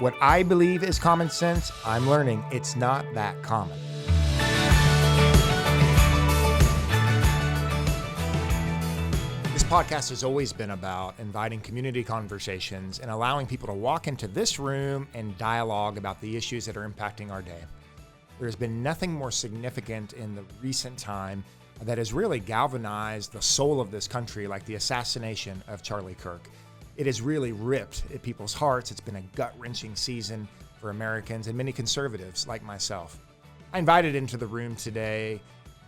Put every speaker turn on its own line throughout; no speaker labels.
What I believe is common sense, I'm learning it's not that common. This podcast has always been about inviting community conversations and allowing people to walk into this room and dialogue about the issues that are impacting our day. There's been nothing more significant in the recent time that has really galvanized the soul of this country like the assassination of Charlie Kirk. It has really ripped at people's hearts. It's been a gut-wrenching season for Americans and many conservatives like myself. I invited into the room today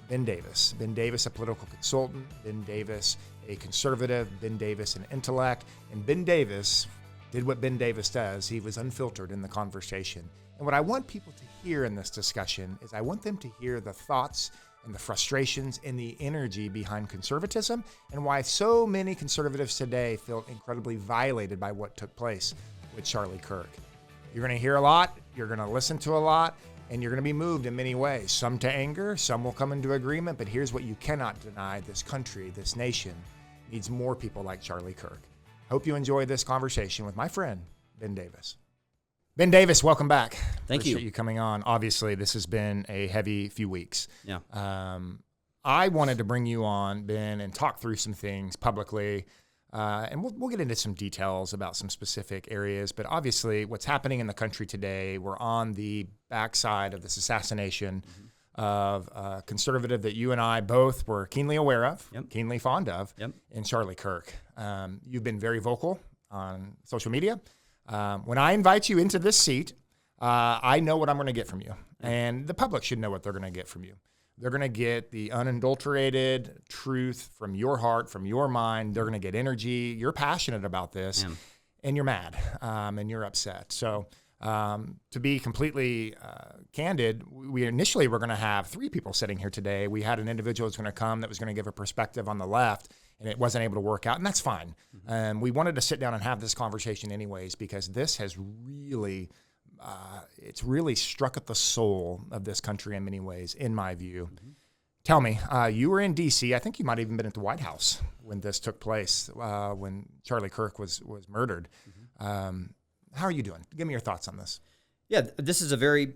Ben Davis. Ben Davis, a political consultant. Ben Davis, a conservative. Ben Davis, an intellect. And Ben Davis did what Ben Davis does. He was unfiltered in the conversation. And what I want people to hear in this discussion is I want them to hear the thoughts and the frustrations and the energy behind conservatism and why so many conservatives today feel incredibly violated by what took place with Charlie Kirk. You're going to hear a lot, you're going to listen to a lot, and you're going to be moved in many ways. Some to anger, some will come into agreement, but here's what you cannot deny. This country, this nation needs more people like Charlie Kirk. Hope you enjoy this conversation with my friend, Ben Davis. Ben Davis, welcome back.
Thank you.
Appreciate you coming on. Obviously, this has been a heavy few weeks.
Yeah.
I wanted to bring you on, Ben, and talk through some things publicly, and we'll get into some details about some specific areas. But obviously, what's happening in the country today, we're on the backside of this assassination of a conservative that you and I both were keenly aware of, keenly fond of, in Charlie Kirk. You've been very vocal on social media. When I invite you into this seat, I know what I'm going to get from you. And the public should know what they're going to get from you. They're going to get the unadulterated truth from your heart, from your mind. They're going to get energy. You're passionate about this, and you're mad, and you're upset. So to be completely candid, we initially were going to have 3 people sitting here today. We had an individual who's going to come that was going to give a perspective on the left, and it wasn't able to work out, and that's fine. We wanted to sit down and have this conversation anyways because this has really, it's really struck at the soul of this country in many ways, in my view. Tell me, you were in D.C. I think you might have even been at the White House when this took place, when Charlie Kirk was murdered. How are you doing? Give me your thoughts on this.
Yeah, this is a very,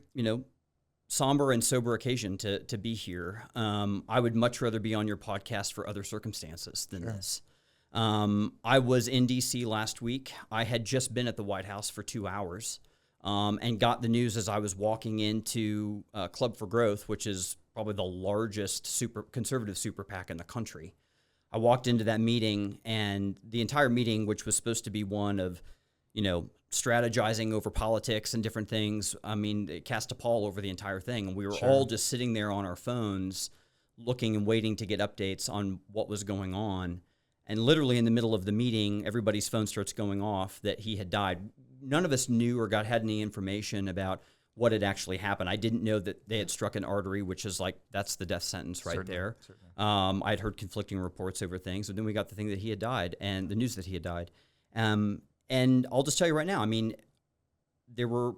somber and sober occasion to be here. I would much rather be on your podcast for other circumstances than this. I was in D.C. last week. I had just been at the White House for 2 hours and got the news as I was walking into Club for Growth, which is probably the largest conservative super PAC in the country. I walked into that meeting, and the entire meeting, which was supposed to be one of, strategizing over politics and different things. I mean, it cast a pall over the entire thing. And we were all just sitting there on our phones looking and waiting to get updates on what was going on. And literally in the middle of the meeting, everybody's phone starts going off that he had died. None of us knew or had any information about what had actually happened. I didn't know that they had struck an artery, which is that's the death sentence right there. Certainly. I'd heard conflicting reports over things. And then we got the thing that he had died and the news that he had died. And I'll just tell you right now, I mean, there were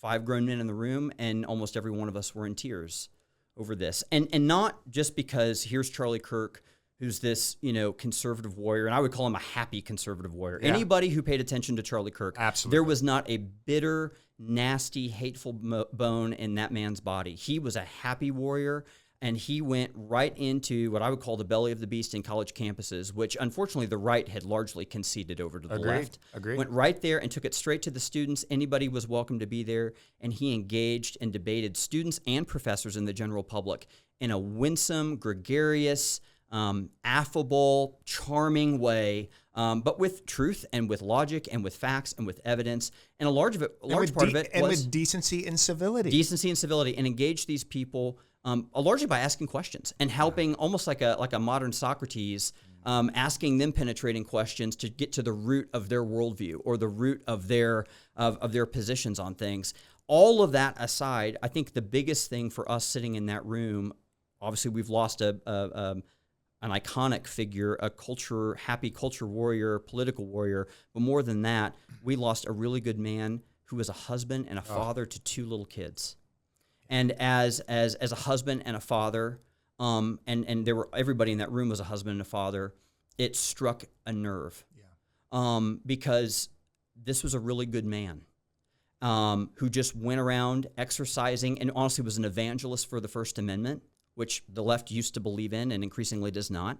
5 grown men in the room, and almost every one of us were in tears over this. And not just because here's Charlie Kirk, who's this, conservative warrior, and I would call him a happy conservative warrior. Yeah. Anybody who paid attention to Charlie Kirk,
absolutely,
there was not a bitter, nasty, hateful bone in that man's body. He was a happy warrior. And he went right into what I would call the belly of the beast in college campuses, which unfortunately the right had largely conceded over to the left.
Agreed.
Went right there and took it straight to the students. Anybody was welcome to be there. And he engaged and debated students and professors in the general public in a winsome, gregarious, affable, charming way, but with truth and with logic and with facts and with evidence. And a large part of it was
with decency and civility.
Decency and civility, and engage these people largely by asking questions and helping, almost like a modern Socrates, asking them penetrating questions to get to the root of their worldview or the root of their positions on things. All of that aside, I think the biggest thing for us sitting in that room, obviously we've lost an iconic figure, a happy culture warrior, political warrior, but more than that, we lost a really good man who was a husband and a father to 2 little kids. And as a husband and a father, and there were everybody in that room was a husband and a father, it struck a nerve. Because this was a really good man. who just went around exercising and honestly was an evangelist for the First Amendment, which the left used to believe in and increasingly does not,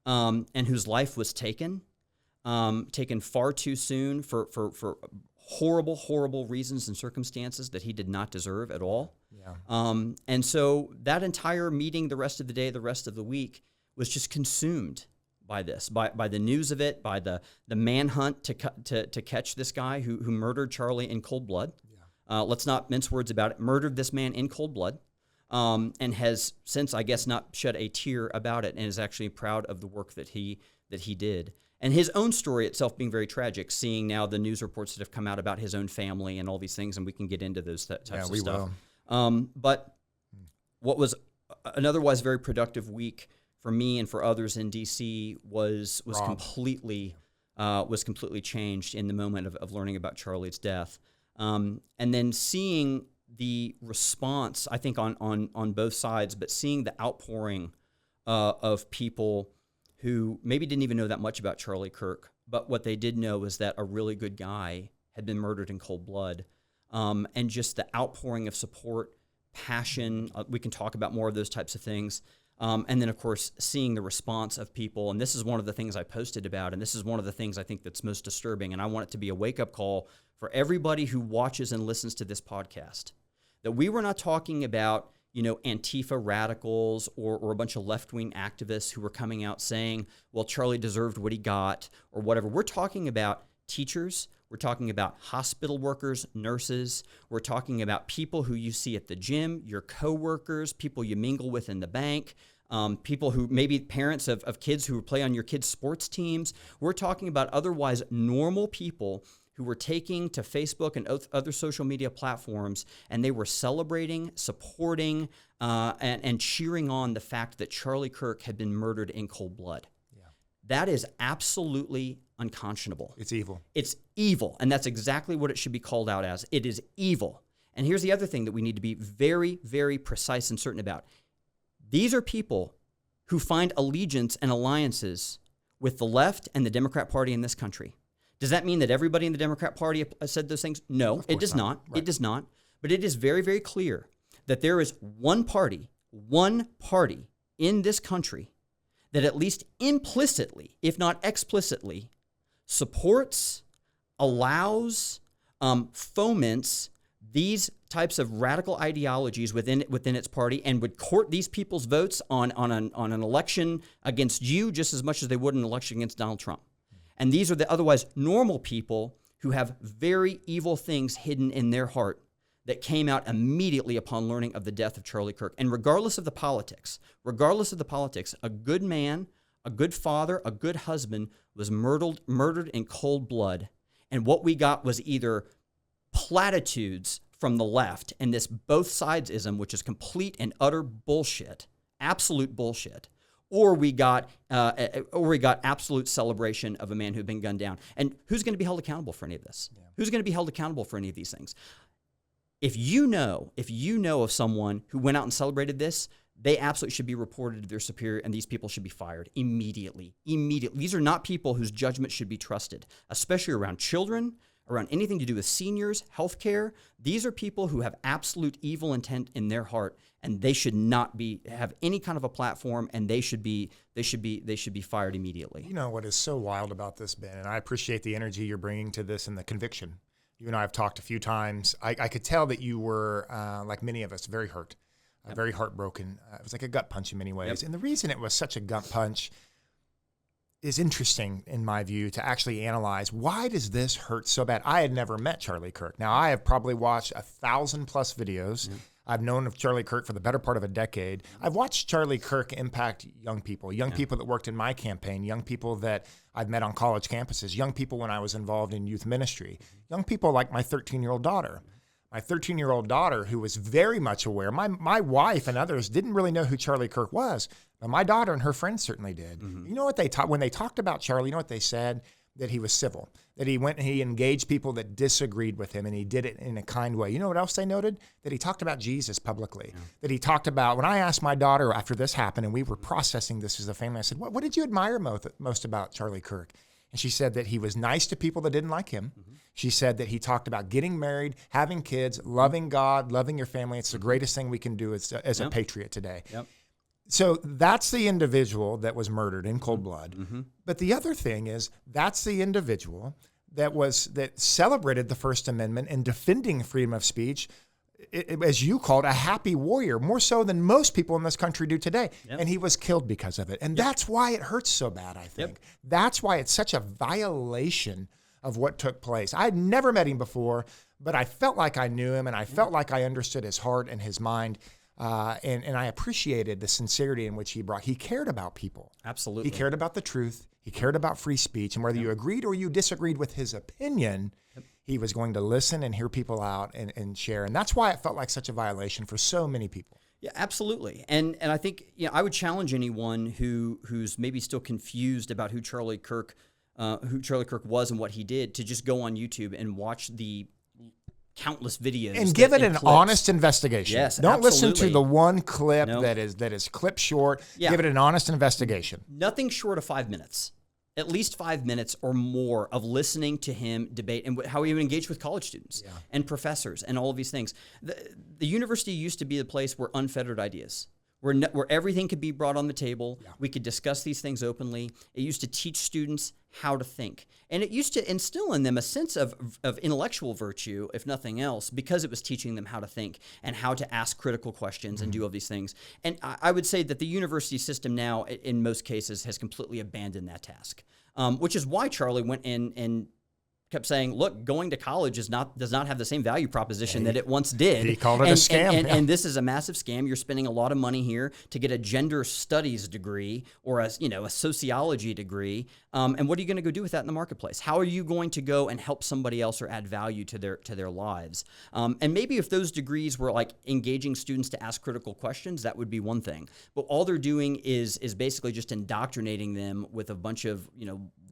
and whose life was taken far too soon for horrible, horrible reasons and circumstances that he did not deserve at all.
Yeah.
And so that entire meeting, the rest of the day, the rest of the week, was just consumed by this, by the news of it, by the manhunt to catch this guy who murdered Charlie in cold blood. Yeah. Let's not mince words about it. Murdered this man in cold blood, and has since, I guess, not shed a tear about it, and is actually proud of the work that he did. And his own story itself being very tragic, seeing now the news reports that have come out about his own family and all these things, and we can get into those types of stuff. But what was an otherwise very productive week for me and for others in D.C. was completely changed in the moment of learning about Charlie's death, and then seeing the response, I think on both sides, but seeing the outpouring of people who maybe didn't even know that much about Charlie Kirk, but what they did know was that a really good guy had been murdered in cold blood, and just the outpouring of support, passion. We can talk about more of those types of things. And then, of course, seeing the response of people. And this is one of the things I posted about, and this is one of the things I think that's most disturbing. And I want it to be a wake-up call for everybody who watches and listens to this podcast, that we were not talking about, Antifa radicals or a bunch of left-wing activists who were coming out saying, well, Charlie deserved what he got or whatever. We're talking about teachers. We're talking about hospital workers, nurses. We're talking about people who you see at the gym, your coworkers, people you mingle with in the bank, people who maybe parents of kids who play on your kids' sports teams. We're talking about otherwise normal people who were taking to Facebook and other social media platforms, and they were celebrating, supporting, and cheering on the fact that Charlie Kirk had been murdered in cold blood. Yeah. That is absolutely unconscionable.
It's evil.
It's evil, and that's exactly what it should be called out as. It is evil. And here's the other thing that we need to be very, very precise and certain about. These are people who find allegiance and alliances with the left and the Democrat Party in this country. Does that mean that everybody in the Democrat Party said those things? No, it does not. Right. It does not. But it is very, very clear that there is one party in this country that at least implicitly, if not explicitly, supports, allows, foments these types of radical ideologies within its party, and would court these people's votes on an election against you just as much as they would an election against Donald Trump. And these are the otherwise normal people who have very evil things hidden in their heart that came out immediately upon learning of the death of Charlie Kirk. And regardless of the politics, a good man, a good father, a good husband was murdered in cold blood. And what we got was either platitudes from the left and this both sidesism, which is complete and utter bullshit, absolute bullshit, or we got absolute celebration of a man who'd been gunned down. And who's going to be held accountable for any of this? Yeah. Who's going to be held accountable for any of these things? If you know of someone who went out and celebrated this, they absolutely should be reported to their superior, and these people should be fired immediately. Immediately. These are not people whose judgment should be trusted, especially around children, around anything to do with seniors, healthcare. These are people who have absolute evil intent in their heart, and they should not have any kind of a platform, and they should be fired immediately.
You know what is so wild about this, Ben, and I appreciate the energy you're bringing to this and the conviction. You and I have talked a few times. I could tell that you were, like many of us, very hurt, very heartbroken. It was like a gut punch in many ways. Yep. And the reason it was such a gut punch is interesting, in my view, to actually analyze, why does this hurt so bad? I had never met Charlie Kirk. Now, I have probably watched 1,000+ videos. Mm-hmm. I've known of Charlie Kirk for the better part of a decade. I've watched Charlie Kirk impact young people that worked in my campaign, young people that I've met on college campuses, young people when I was involved in youth ministry, young people like my 13-year-old daughter. My 13-year-old daughter, who was very much aware. My wife and others didn't really know who Charlie Kirk was, but my daughter and her friends certainly did. Mm-hmm. You know what they when they talked about Charlie, you know what they said? That he was civil, that he went and he engaged people that disagreed with him, and he did it in a kind way. You know what else they noted? That he talked about Jesus publicly, that he talked about, when I asked my daughter after this happened and we were processing this as a family, I said, what did you admire most about Charlie Kirk? And she said that he was nice to people that didn't like him. She said that he talked about getting married, having kids, loving God, loving your family. It's the greatest thing we can do as a patriot today. So that's the individual that was murdered in cold blood. But the other thing is that's the individual that celebrated the First Amendment and defending freedom of speech, as you called, a happy warrior, more so than most people in this country do today. And he was killed because of it. And that's why it hurts so bad, I think. That's why it's such a violation of what took place. I had never met him before, but I felt like I knew him, and I felt like I understood his heart and his mind. And I appreciated the sincerity in which he cared about people.
Absolutely.
He cared about the truth. He cared about free speech. And whether you agreed or you disagreed with his opinion, he was going to listen and hear people out and share. And that's why it felt like such a violation for so many people.
Yeah, absolutely. And I think I would challenge anyone who's maybe still confused about who Charlie Kirk was and what he did to just go on YouTube and watch the countless videos
and give it an
clips.
Honest investigation.
Yes,
don't
absolutely.
listen to the one clip that is clip short. Give it an honest investigation.
Nothing short of 5 minutes. At least 5 minutes or more of listening to him debate and how he would engage with college students and professors and all of these things. The university used to be the place where unfettered ideas, where everything could be brought on the table. We could discuss these things openly. It used to teach students how to think. And it used to instill in them a sense of intellectual virtue, if nothing else, because it was teaching them how to think and how to ask critical questions and do all these things. And I would say that the university system now, in most cases, has completely abandoned that task, which is why Charlie went in and kept saying, look, going to college does not have the same value proposition that it once did.
He called it a scam.
And this is a massive scam. You're spending a lot of money here to get a gender studies degree or a sociology degree. And what are you going to go do with that in the marketplace? How are you going to go and help somebody else or add value to their lives? And maybe if those degrees were like engaging students to ask critical questions, that would be one thing. But all they're doing is basically just indoctrinating them with a bunch of,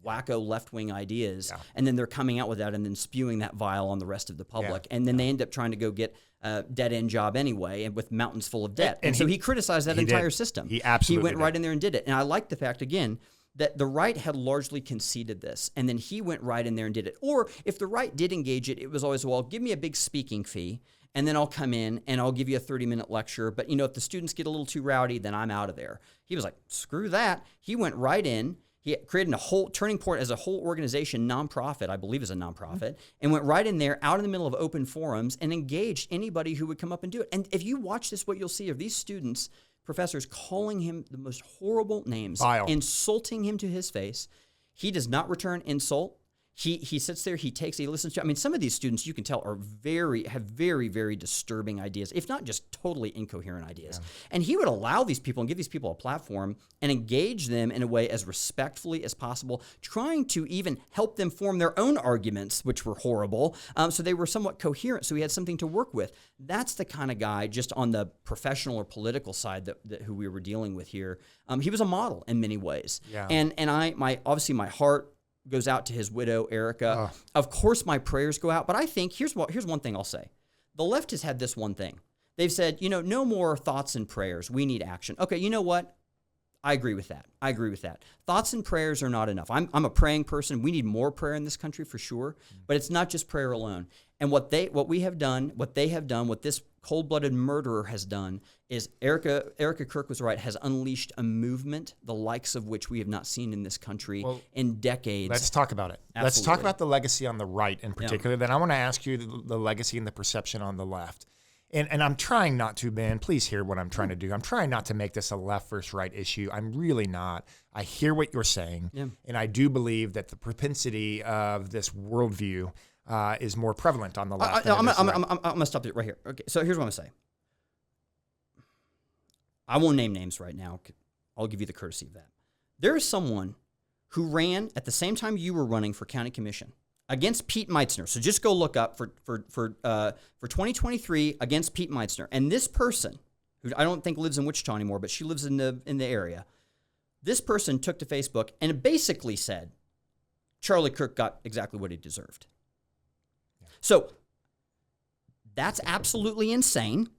wacko left-wing ideas, and then they're coming out with that and then spewing that vile on the rest of the public. And then they end up trying to go get a dead-end job anyway, and with mountains full of debt. And so he criticized that entire system.
He absolutely
went right in there and did it. And I like the fact, again, that the right had largely conceded this, and then he went right in there and did it. Or if the right did engage it, it was always, well, give me a big speaking fee, and then I'll come in and I'll give you a 30-minute lecture. But, if the students get a little too rowdy, then I'm out of there. He was like, screw that. He went right in. He created a whole Turning Point as a whole organization, nonprofit, I believe is a nonprofit, and went right in there out in the middle of open forums and engaged anybody who would come up and do it. And if you watch this, what you'll see are these students, professors, calling him the most horrible names, insulting him to his face. He does not return insult. He sits there, he listens to, some of these students you can tell have very, very disturbing ideas, if not just totally incoherent ideas. And he would allow these people and give these people a platform and engage them in a way as respectfully as possible, trying to even help them form their own arguments, which were horrible. So they were somewhat coherent, so he had something to work with. That's the kind of guy, just on the professional or political side, that who we were dealing with here. He was a model in many ways. And obviously my heart goes out to his widow, Erica. Of course, my prayers go out. But I think here's one thing I'll say. The left has had this one thing. They've said, no more thoughts and prayers. We need action. Okay, you know what? I agree with that. Thoughts and prayers are not enough. I'm a praying person. We need more prayer in this country for sure. But it's not just prayer alone. And what they have done, what this cold-blooded murderer has done is Erica Kirk was right, has unleashed a movement, the likes of which we have not seen in this country in decades.
Let's talk about it.
Absolutely.
Let's talk about the legacy on the right in particular. Then I want to ask you the legacy and the perception on the left. And I'm trying not to, Ben, please hear what I'm trying to do. I'm trying not to make this a left versus right issue. I'm really not. I hear what you're saying, and I do believe that the propensity of this worldview is more prevalent on the left.
I'm going to stop it right here. Okay, so here's what I'm going to say. I won't name names right now. I'll give you the courtesy of that. There is someone who ran at the same time you were running for county commission against Pete Meitzner. So just go look up for 2023 against Pete Meitzner. And this person, who I don't think lives in Wichita anymore, but she lives in the area. This person took to Facebook and basically said, Charlie Kirk got exactly what he deserved. So that's absolutely insane.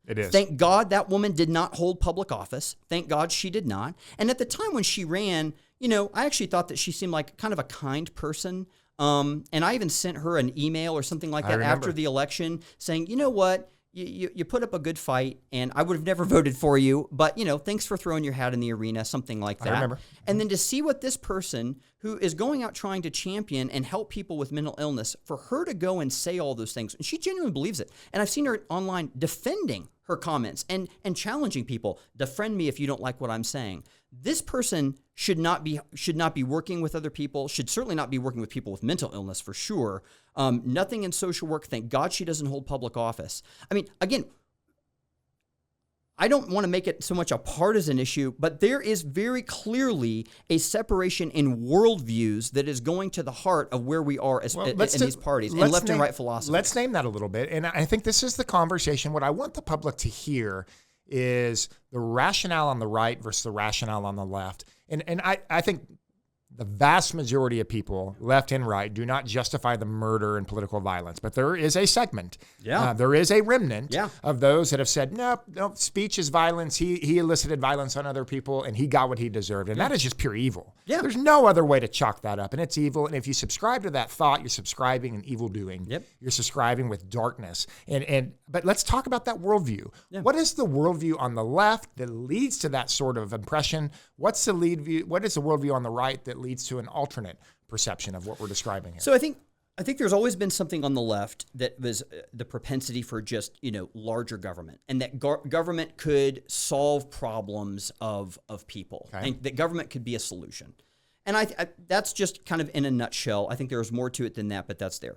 It is.
Thank God that woman did not hold public office. Thank God she did not. And at the time when she ran, I actually thought that she seemed like kind of a kind person. And I even sent her an email or something like that after the election saying, you know what? You put up a good fight, and I would have never voted for you, but, thanks for throwing your hat in the arena, something like that.
I remember.
And then to see what this person who is going out trying to champion and help people with mental illness, for her to go and say all those things, and she genuinely believes it. And I've seen her online defending her comments and challenging people, defriend me if you don't like what I'm saying. This person should not be working with other people, should certainly not be working with people with mental illness for sure. Nothing in social work. Thank God she doesn't hold public office. I mean, again, I don't want to make it so much a partisan issue, but there is very clearly a separation in worldviews that is going to the heart of where we are in these parties, in left and right philosophy.
Let's name that a little bit. And I think this is the conversation. What I want the public to hear is the rationale on the right versus the rationale on the left. And I think the vast majority of people, left and right, do not justify the murder and political violence. But there is a segment, there is a remnant of those that have said, no, speech is violence. He elicited violence on other people, and he got what he deserved. And that is just pure evil. Yeah. There's no other way to chalk that up, and it's evil. And if you subscribe to that thought, you're subscribing in evil doing. Yep. You're subscribing with darkness. But let's talk about that worldview. Yeah. What is the worldview on the left that leads to that sort of impression? What's the lead view? What is the worldview on the right that leads to an alternate perception of what we're describing here?
So I think there's always been something on the left that was the propensity for just, larger government, and that government could solve problems of people, and that government could be a solution. And that's just kind of in a nutshell. I think there's more to it than that, but that's there.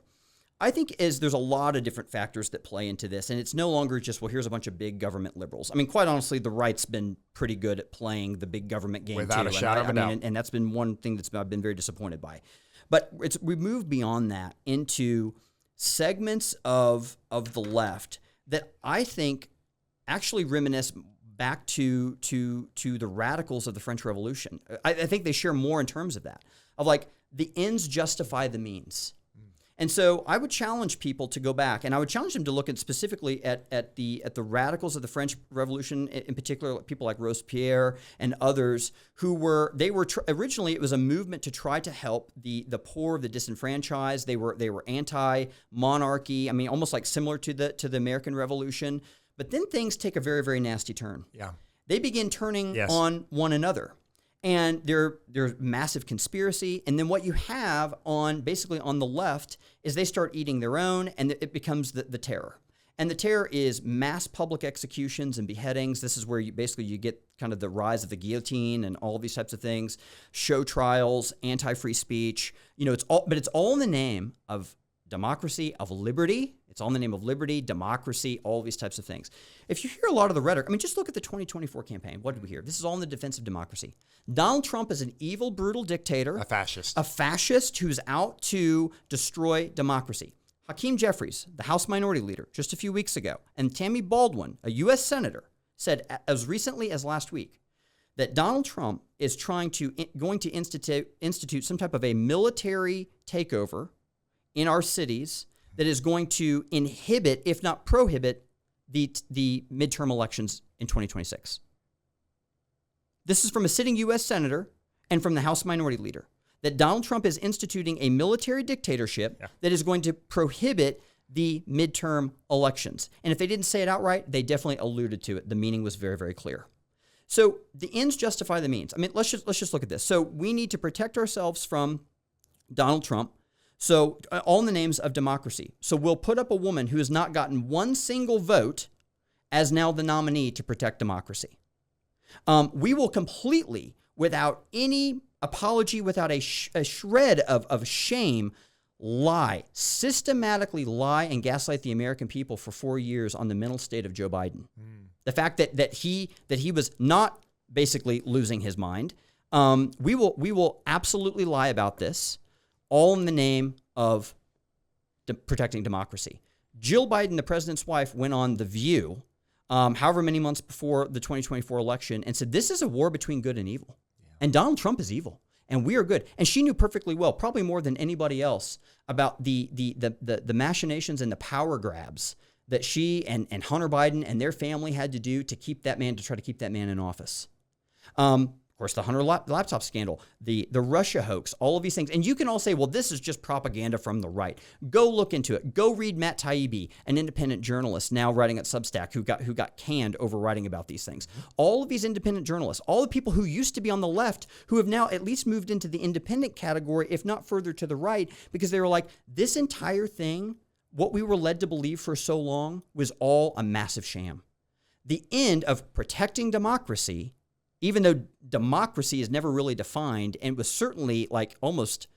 I think there's a lot of different factors that play into this, and it's no longer just, well, here's a bunch of big government liberals. I mean, quite honestly, the right's been pretty good at playing the big government game
without a shadow of a doubt.
And that's been one thing I've been very disappointed by. But we moved beyond that into segments of the left that I think actually reminisce back to the radicals of the French Revolution. I think they share more in terms of that, of like the ends justify the means. And so I would challenge people to go back, and I would challenge them to look at specifically at the radicals of the French Revolution, in particular people like Robespierre and others who were originally it was a movement to try to help the poor, the disenfranchised. They were anti-monarchy. I mean, almost like similar to the American Revolution. But then things take a very, very nasty turn. Yeah, they begin turning on one another. And there's massive conspiracy. And then what you have basically on the left is they start eating their own, and it becomes the terror. And the terror is mass public executions and beheadings. This is where you get kind of the rise of the guillotine and all of these types of things, show trials, anti-free speech. It's all in the name of democracy, of liberty. It's all in the name of liberty, democracy, all these types of things. If you hear a lot of the rhetoric, I mean, just look at the 2024 campaign. What did we hear? This is all in the defense of democracy. Donald Trump is an evil, brutal dictator.
A fascist.
A fascist who's out to destroy democracy. Hakeem Jeffries, the House Minority Leader, just a few weeks ago, and Tammy Baldwin, a U.S. Senator, said as recently as last week that Donald Trump is going to institute some type of a military takeover in our cities that is going to inhibit, if not prohibit, the midterm elections in 2026. This is from a sitting U.S. Senator and from the House Minority Leader, that Donald Trump is instituting a military dictatorship that is going to prohibit the midterm elections. And if they didn't say it outright, they definitely alluded to it. The meaning was very, very clear. So the ends justify the means. I mean, let's just look at this. So we need to protect ourselves from Donald Trump. So all in the names of democracy. So we'll put up a woman who has not gotten one single vote as now the nominee to protect democracy. We will completely, without any apology, without a shred of shame, systematically lie and gaslight the American people for 4 years on the mental state of Joe Biden. The fact that he was not basically losing his mind. We will absolutely lie about this, all in the name of protecting democracy. Jill Biden, the president's wife, went on The View, however many months before the 2024 election, and said, this is a war between good and evil. Yeah. And Donald Trump is evil, and we are good. And she knew perfectly well, probably more than anybody else, about the machinations and the power grabs that she and Hunter Biden and their family had to do to try to keep that man in office. Of course, the Hunter laptop scandal, the Russia hoax, all of these things. And you can all say, well, this is just propaganda from the right. Go look into it. Go read Matt Taibbi, an independent journalist now writing at Substack who got canned over writing about these things. All of these independent journalists, all the people who used to be on the left, who have now at least moved into the independent category, if not further to the right, because they were like, this entire thing, what we were led to believe for so long, was all a massive sham. The end of protecting democracy, even though democracy is never really defined and was certainly like almost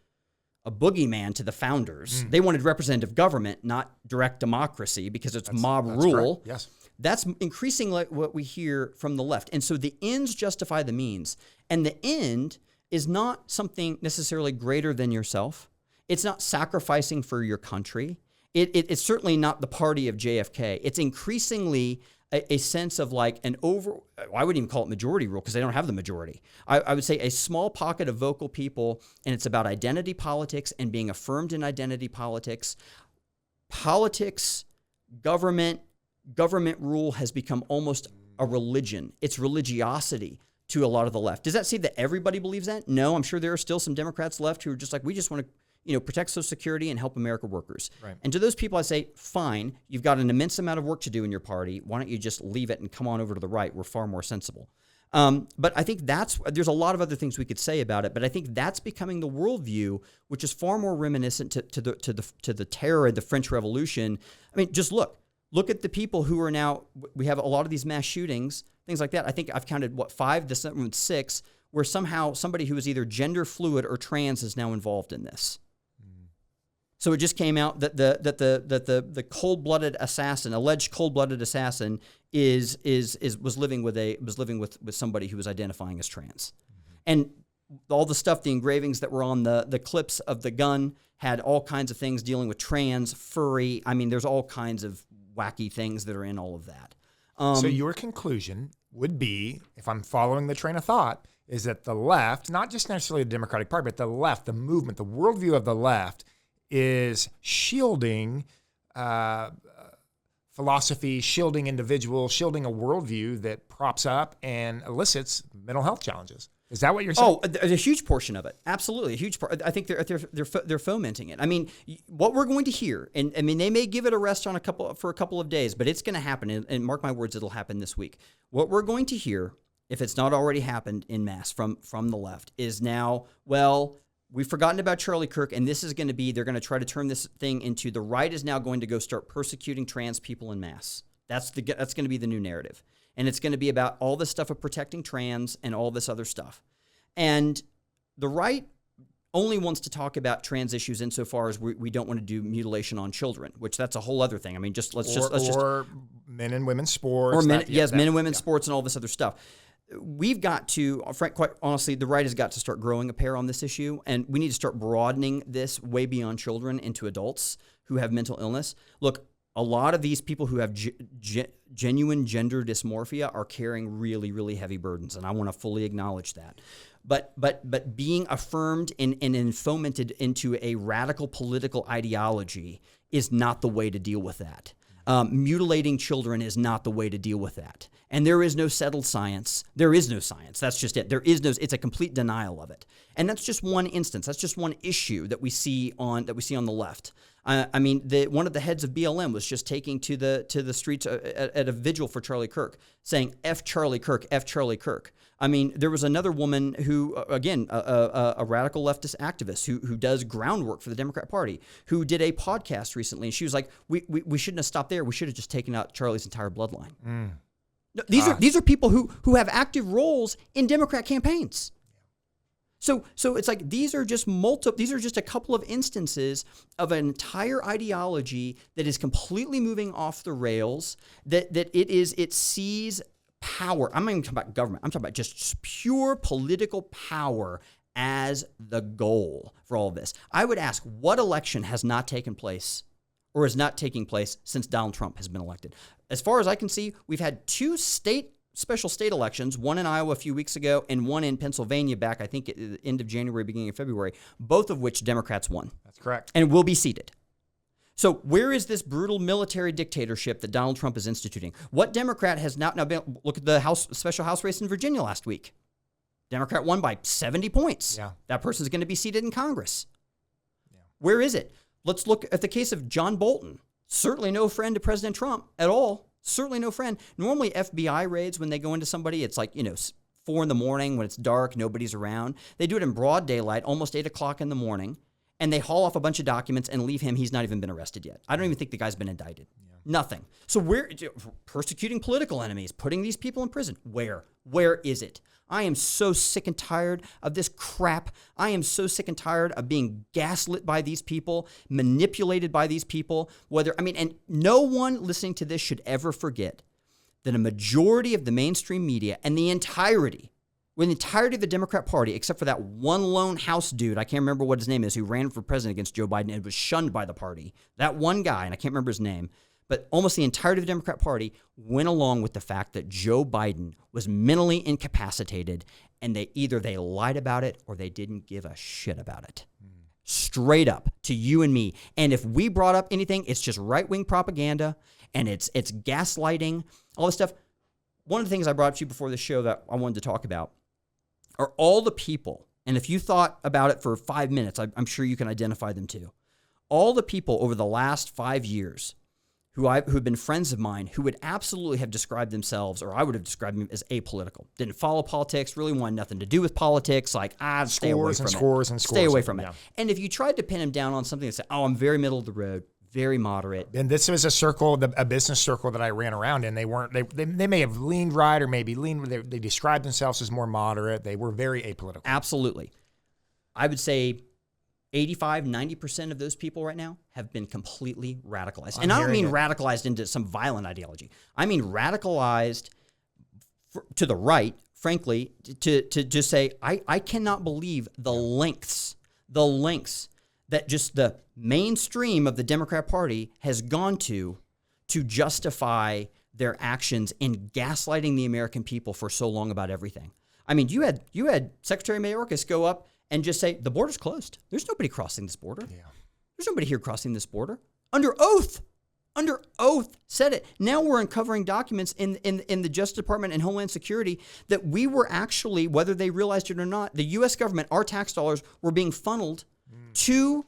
a boogeyman to the founders. They wanted representative government, not direct democracy, because it's mob rule.
Correct. Yes.
That's increasingly what we hear from the left. And so the ends justify the means. And the end is not something necessarily greater than yourself. It's not sacrificing for your country. It's certainly not the party of JFK. It's increasingly a sense of like I wouldn't even call it majority rule because they don't have the majority. I would say a small pocket of vocal people, and it's about identity politics and being affirmed in identity politics. Politics, government rule has become almost a religion. It's religiosity to a lot of the left. Does that say that everybody believes that? No, I'm sure there are still some Democrats left who are just like, we just want to protect Social Security and help American workers.
Right.
And to those people, I say, fine, you've got an immense amount of work to do in your party. Why don't you just leave it and come on over to the right? We're far more sensible. But I think there's a lot of other things we could say about it, but I think that's becoming the worldview, which is far more reminiscent to the terror of the French Revolution. I mean, just look at the people who are now, we have a lot of these mass shootings, things like that. I think I've counted, 5, this one 6, where somehow somebody who is either gender fluid or trans is now involved in this. So it just came out that the cold-blooded assassin, alleged cold-blooded assassin, was living with somebody who was identifying as trans, and all the stuff, the engravings that were on the clips of the gun had all kinds of things dealing with trans, furry. I mean, there's all kinds of wacky things that are in all of that.
So your conclusion would be, if I'm following the train of thought, is that the left, not just necessarily the Democratic Party, but the left, the movement, the worldview of the left, is shielding philosophy, shielding individuals, shielding a worldview that props up and elicits mental health challenges. Is that what you're saying?
Oh, a huge portion of it. Absolutely, a huge part. I think they're fomenting it. I mean, what we're going to hear, and I mean, they may give it a rest for a couple of days, but it's going to happen. And mark my words, it'll happen this week. What we're going to hear, if it's not already happened en masse from the left, is now, well, we've forgotten about Charlie Kirk, and this is going to be, they're going to try to turn this thing into the right is now going to go start persecuting trans people en masse. That's going to be the new narrative. And it's going to be about all this stuff of protecting trans and all this other stuff. And the right only wants to talk about trans issues insofar as we don't want to do mutilation on children, which that's a whole other thing. I mean,
or men and women's sports.
Men and women's sports and all this other stuff. We've got to, quite honestly, the right has got to start growing a pair on this issue, and we need to start broadening this way beyond children into adults who have mental illness. Look, a lot of these people who have genuine gender dysmorphia are carrying really, really heavy burdens, and I want to fully acknowledge that. But being affirmed and fomented into a radical political ideology is not the way to deal with that. Mutilating children is not the way to deal with that. And there is no settled science. There is no science. That's just it. It's a complete denial of it. And that's just one instance. That's just one issue that we see on the left. I mean, one of the heads of BLM was just taking to the streets at a vigil for Charlie Kirk, saying "F Charlie Kirk, F Charlie Kirk." I mean, there was another woman who, again, a radical leftist activist who does groundwork for the Democrat Party, who did a podcast recently, and she was like, "We shouldn't have stopped there. We should have just taken out Charlie's entire bloodline." No, these are people who have active roles in Democrat campaigns. So it's like these are just a couple of instances of an entire ideology that is completely moving off the rails, that it sees power. I'm not even talking about government. I'm talking about just pure political power as the goal for all of this. I would ask, what election has not taken place or is not taking place since Donald Trump has been elected? As far as I can see, we've had 2 special state elections, one in Iowa a few weeks ago and one in Pennsylvania back, I think, at the end of January, beginning of February, both of which Democrats won.
That's correct.
And will be seated. So where is this brutal military dictatorship that Donald Trump is instituting? What Democrat has now been, look at the special House race in Virginia last week. Democrat won by 70 points.
Yeah.
That person's going to be seated in Congress.
Yeah.
Where is it? Let's look at the case of John Bolton. Certainly no friend to President Trump at all. Certainly no friend. Normally FBI raids, when they go into somebody, it's like, 4 in the morning when it's dark, nobody's around. They do it in broad daylight, almost 8 o'clock in the morning, and they haul off a bunch of documents and leave him. He's not even been arrested yet. I don't even think the guy's been indicted. Yeah. Nothing. So we're persecuting political enemies, putting these people in prison. Where? Where is it? I am so sick and tired of this crap. I am so sick and tired of being gaslit by these people, manipulated by these people. And no one listening to this should ever forget that a majority of the mainstream media and the entirety of the Democrat Party, except for that one lone House dude, I can't remember what his name is, who ran for president against Joe Biden and was shunned by the party. That one guy, and I can't remember his name, but almost the entirety of the Democrat Party went along with the fact that Joe Biden was mentally incapacitated, and they lied about it or they didn't give a shit about it. Straight up to you and me. And if we brought up anything, it's just right-wing propaganda, and it's gaslighting, all this stuff. One of the things I brought up to you before the show that I wanted to talk about are all the people, and if you thought about it for 5 minutes, I'm sure you can identify them too. All the people over the last 5 years who have been friends of mine who would absolutely have described themselves, or I would have described them as apolitical. Didn't follow politics, really wanted nothing to do with politics, stay away from it. Stay away from it. And if you tried to pin them down on something and say, I'm very middle of the road, very moderate.
And this was a circle, a business circle that I ran around in. They may have leaned right or maybe they described themselves as more moderate. They were very apolitical.
Absolutely. I would say 85, 90% of those people right now have been completely radicalized. And I don't mean radicalized into some violent ideology. I mean radicalized to the right, frankly, to just say, I cannot believe the lengths that just the mainstream of the Democrat Party has gone to justify their actions in gaslighting the American people for so long about everything. I mean, you had Secretary Mayorkas go up and just say, the border's closed. There's nobody crossing this border. Yeah. There's nobody here crossing this border. Under oath, said it. Now we're uncovering documents in the Justice Department and Homeland Security that we were actually, whether they realized it or not, the U.S. government, our tax dollars were being funneled to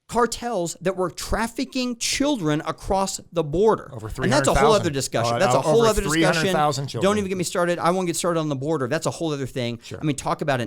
cartels that were trafficking children across the border.
Over 300,000.
And that's a whole other discussion. That's a whole other discussion.
300,000 children.
Don't even get me started. I won't get started on the border. That's a whole other thing.
Sure.
I mean, talk about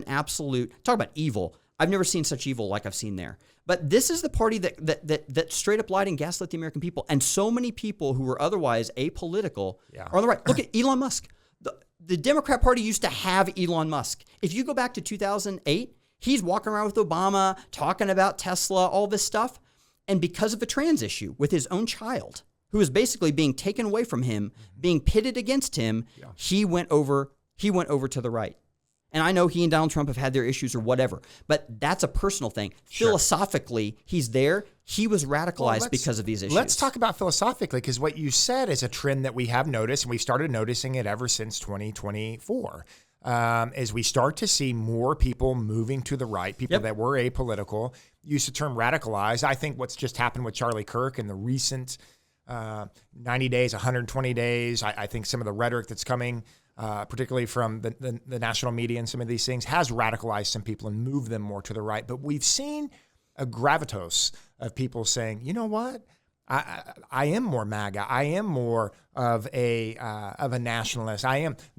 evil. I've never seen such evil like I've seen there. But this is the party that straight up lied and gaslit the American people. And so many people who were otherwise apolitical are on the right. Look at Elon Musk. The Democrat Party used to have Elon Musk. If you go back to 2008, he's walking around with Obama, talking about Tesla, all this stuff. And because of a trans issue with his own child, who is basically being taken away from him, being pitted against him, he went over to the right. And I know he and Donald Trump have had their issues or whatever, but that's a personal thing. Sure. Philosophically, he's there. He was radicalized because of these issues.
Let's talk about philosophically, because what you said is a trend that we have noticed, and we've started noticing it ever since 2024. As we start to see more people moving to the right, people that were apolitical, use the term radicalized. I think what's just happened with Charlie Kirk in the recent 90 days, 120 days, I think some of the rhetoric that's coming, particularly from the national media and some of these things, has radicalized some people and moved them more to the right. But we've seen a gravitas of people saying, you know what? I am more MAGA. I am more of a nationalist.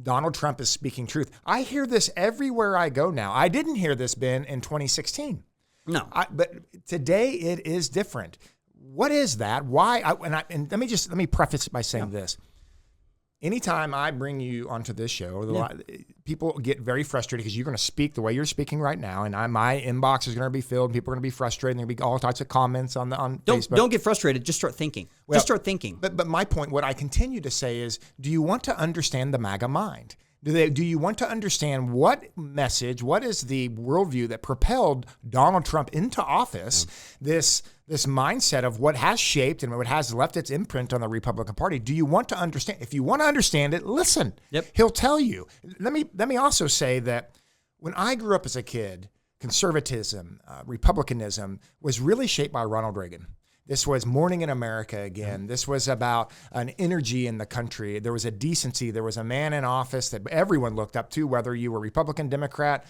Donald Trump is speaking truth. I hear this everywhere I go now. I didn't hear this, Ben, in 2016.
No.
But today it is different. What is that? Why? And let me preface it by saying this. Anytime I bring you onto this show, people get very frustrated because you're going to speak the way you're speaking right now, and my inbox is going to be filled. People are going to be frustrated. And there'll be all types of comments on Facebook.
Don't get frustrated. Just start thinking. Just start thinking.
But my point, what I continue to say is, do you want to understand the MAGA mind? Do you want to understand what message, what is the worldview that propelled Donald Trump into office? This mindset of what has shaped and what has left its imprint on the Republican Party. Do you want to understand? If you want to understand it, listen.
Yep.
He'll tell you. Let me also say that when I grew up as a kid, conservatism, Republicanism was really shaped by Ronald Reagan. This was morning in America again. This was about an energy in the country. There was a decency. There was a man in office that everyone looked up to, whether you were Republican, Democrat,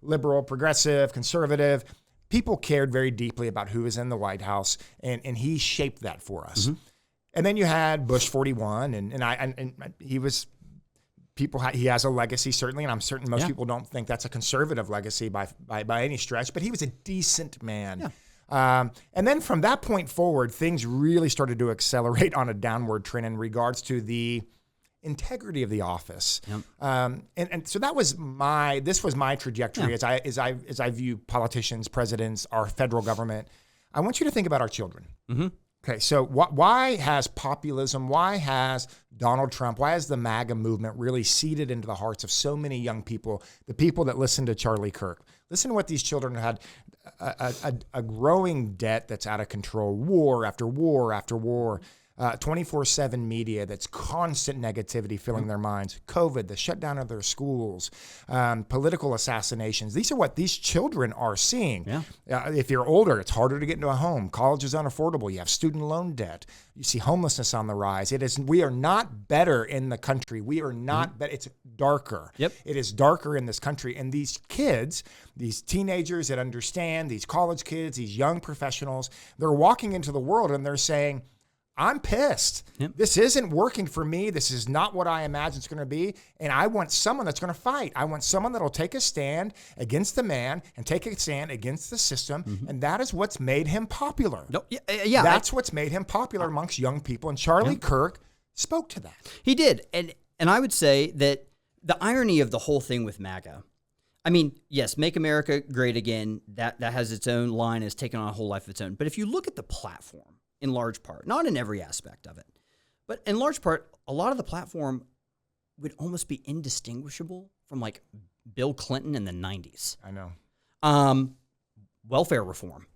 liberal, progressive, conservative. People cared very deeply about who was in the White House, and he shaped that for us. And then you had Bush 41, and he was he has a legacy certainly, and I'm certain most people don't think that's a conservative legacy by any stretch, but he was a decent man. Yeah. And then from that point forward, things really started to accelerate on a downward trend in regards to the integrity of the office. Yep. And so this was my trajectory as I view politicians, presidents, our federal government. I want you to think about our children. Okay, so why has populism, why has Donald Trump, why has the MAGA movement really seeded into the hearts of so many young people, the people that listen to Charlie Kirk? Listen to what these children had, a growing debt that's out of control, war after war after war, 24/7 media that's constant negativity filling their minds, COVID, the shutdown of their schools, political assassinations. These are what these children are seeing. Yeah. If you're older, it's harder to get into a home. College is unaffordable. You have student loan debt. You see homelessness on the rise. We are not better in the country. We are not better. It's darker. Yep. It is darker in this country. And these kids, these teenagers that understand, these college kids, these young professionals, they're walking into the world and they're saying, I'm pissed. Yep. This isn't working for me. This is not what I imagine it's going to be. And I want someone that's going to fight. I want someone that'll take a stand against the man and take a stand against the system. And that is what's made him popular. No, that's what's made him popular amongst young people. And Charlie Kirk spoke to that.
He did. And I would say that the irony of the whole thing with MAGA, I mean, yes, Make America Great Again, that has its own line, has taken on a whole life of its own. But if you look at the platform, in large part, not in every aspect of it, but in large part, a lot of the platform would almost be indistinguishable from like Bill Clinton in the 90s.
I know.
Welfare reform.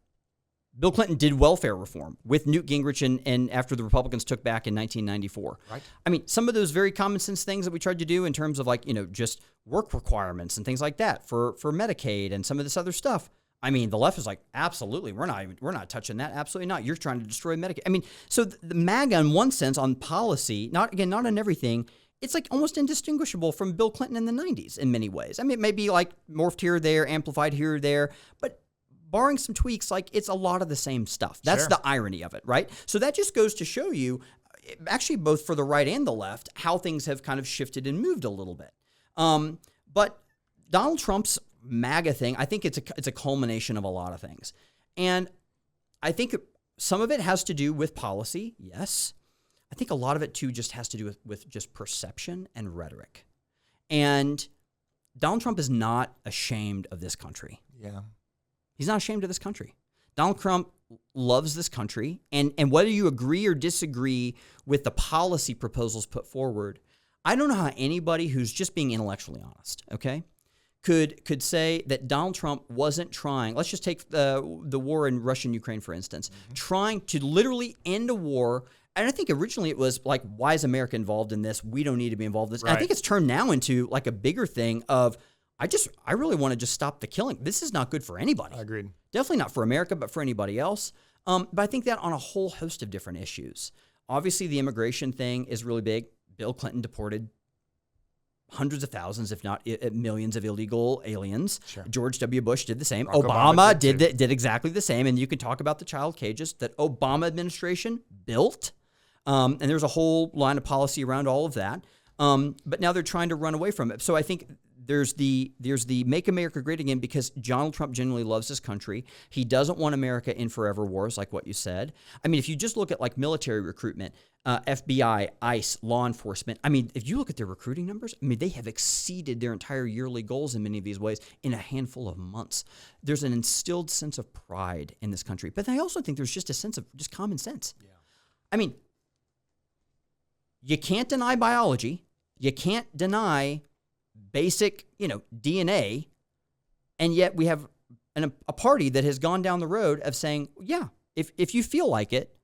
Bill Clinton did welfare reform with Newt Gingrich and after the Republicans took back in 1994. Right. I mean, some of those very common sense things that we tried to do in terms of like, just work requirements and things like that for Medicaid and some of this other stuff. I mean, the left is like, absolutely, we're not touching that. Absolutely not. You're trying to destroy Medicaid. I mean, so the MAGA, in one sense, on policy, not on everything, it's like almost indistinguishable from Bill Clinton in the 90s in many ways. I mean, it may be like morphed here or there, amplified here or there, but barring some tweaks, like it's a lot of the same stuff. That's the irony of it, right? So that just goes to show you, actually, both for the right and the left, how things have kind of shifted and moved a little bit. But Donald Trump's MAGA thing, I think it's a culmination of a lot of things. And I think some of it has to do with policy, yes. I think a lot of it, too, just has to do with just perception and rhetoric. And Donald Trump is not ashamed of this country.
Yeah.
He's not ashamed of this country. Donald Trump loves this country. And whether you agree or disagree with the policy proposals put forward, I don't know how anybody who's just being intellectually honest, okay, could say that Donald Trump wasn't trying, let's just take the war in Russia and Ukraine, for instance, trying to literally end a war. And I think originally it was like, why is America involved in this? We don't need to be involved in this. Right. I think it's turned now into like a bigger thing of, I really want to just stop the killing. This is not good for anybody.
Agreed.
Definitely not for America, but for anybody else. But I think that on a whole host of different issues. Obviously, the immigration thing is really big. Bill Clinton deported hundreds of thousands, if not millions of illegal aliens. Sure. George W. Bush did the same. Obama did exactly the same. And you can talk about the child cages that Obama administration built. And there's a whole line of policy around all of that. But now they're trying to run away from it. So I think there's the Make America Great Again because Donald Trump genuinely loves this country. He doesn't want America in forever wars, like what you said. I mean, if you just look at like military recruitment, FBI, ICE, law enforcement, I mean, if you look at their recruiting numbers, I mean, they have exceeded their entire yearly goals in many of these ways in a handful of months. There's an instilled sense of pride in this country. But I also think there's just a sense of just common sense. Yeah. I mean, you can't deny biology. You can't deny basic, DNA, and yet we have a party that has gone down the road of saying, yeah, if you feel like it,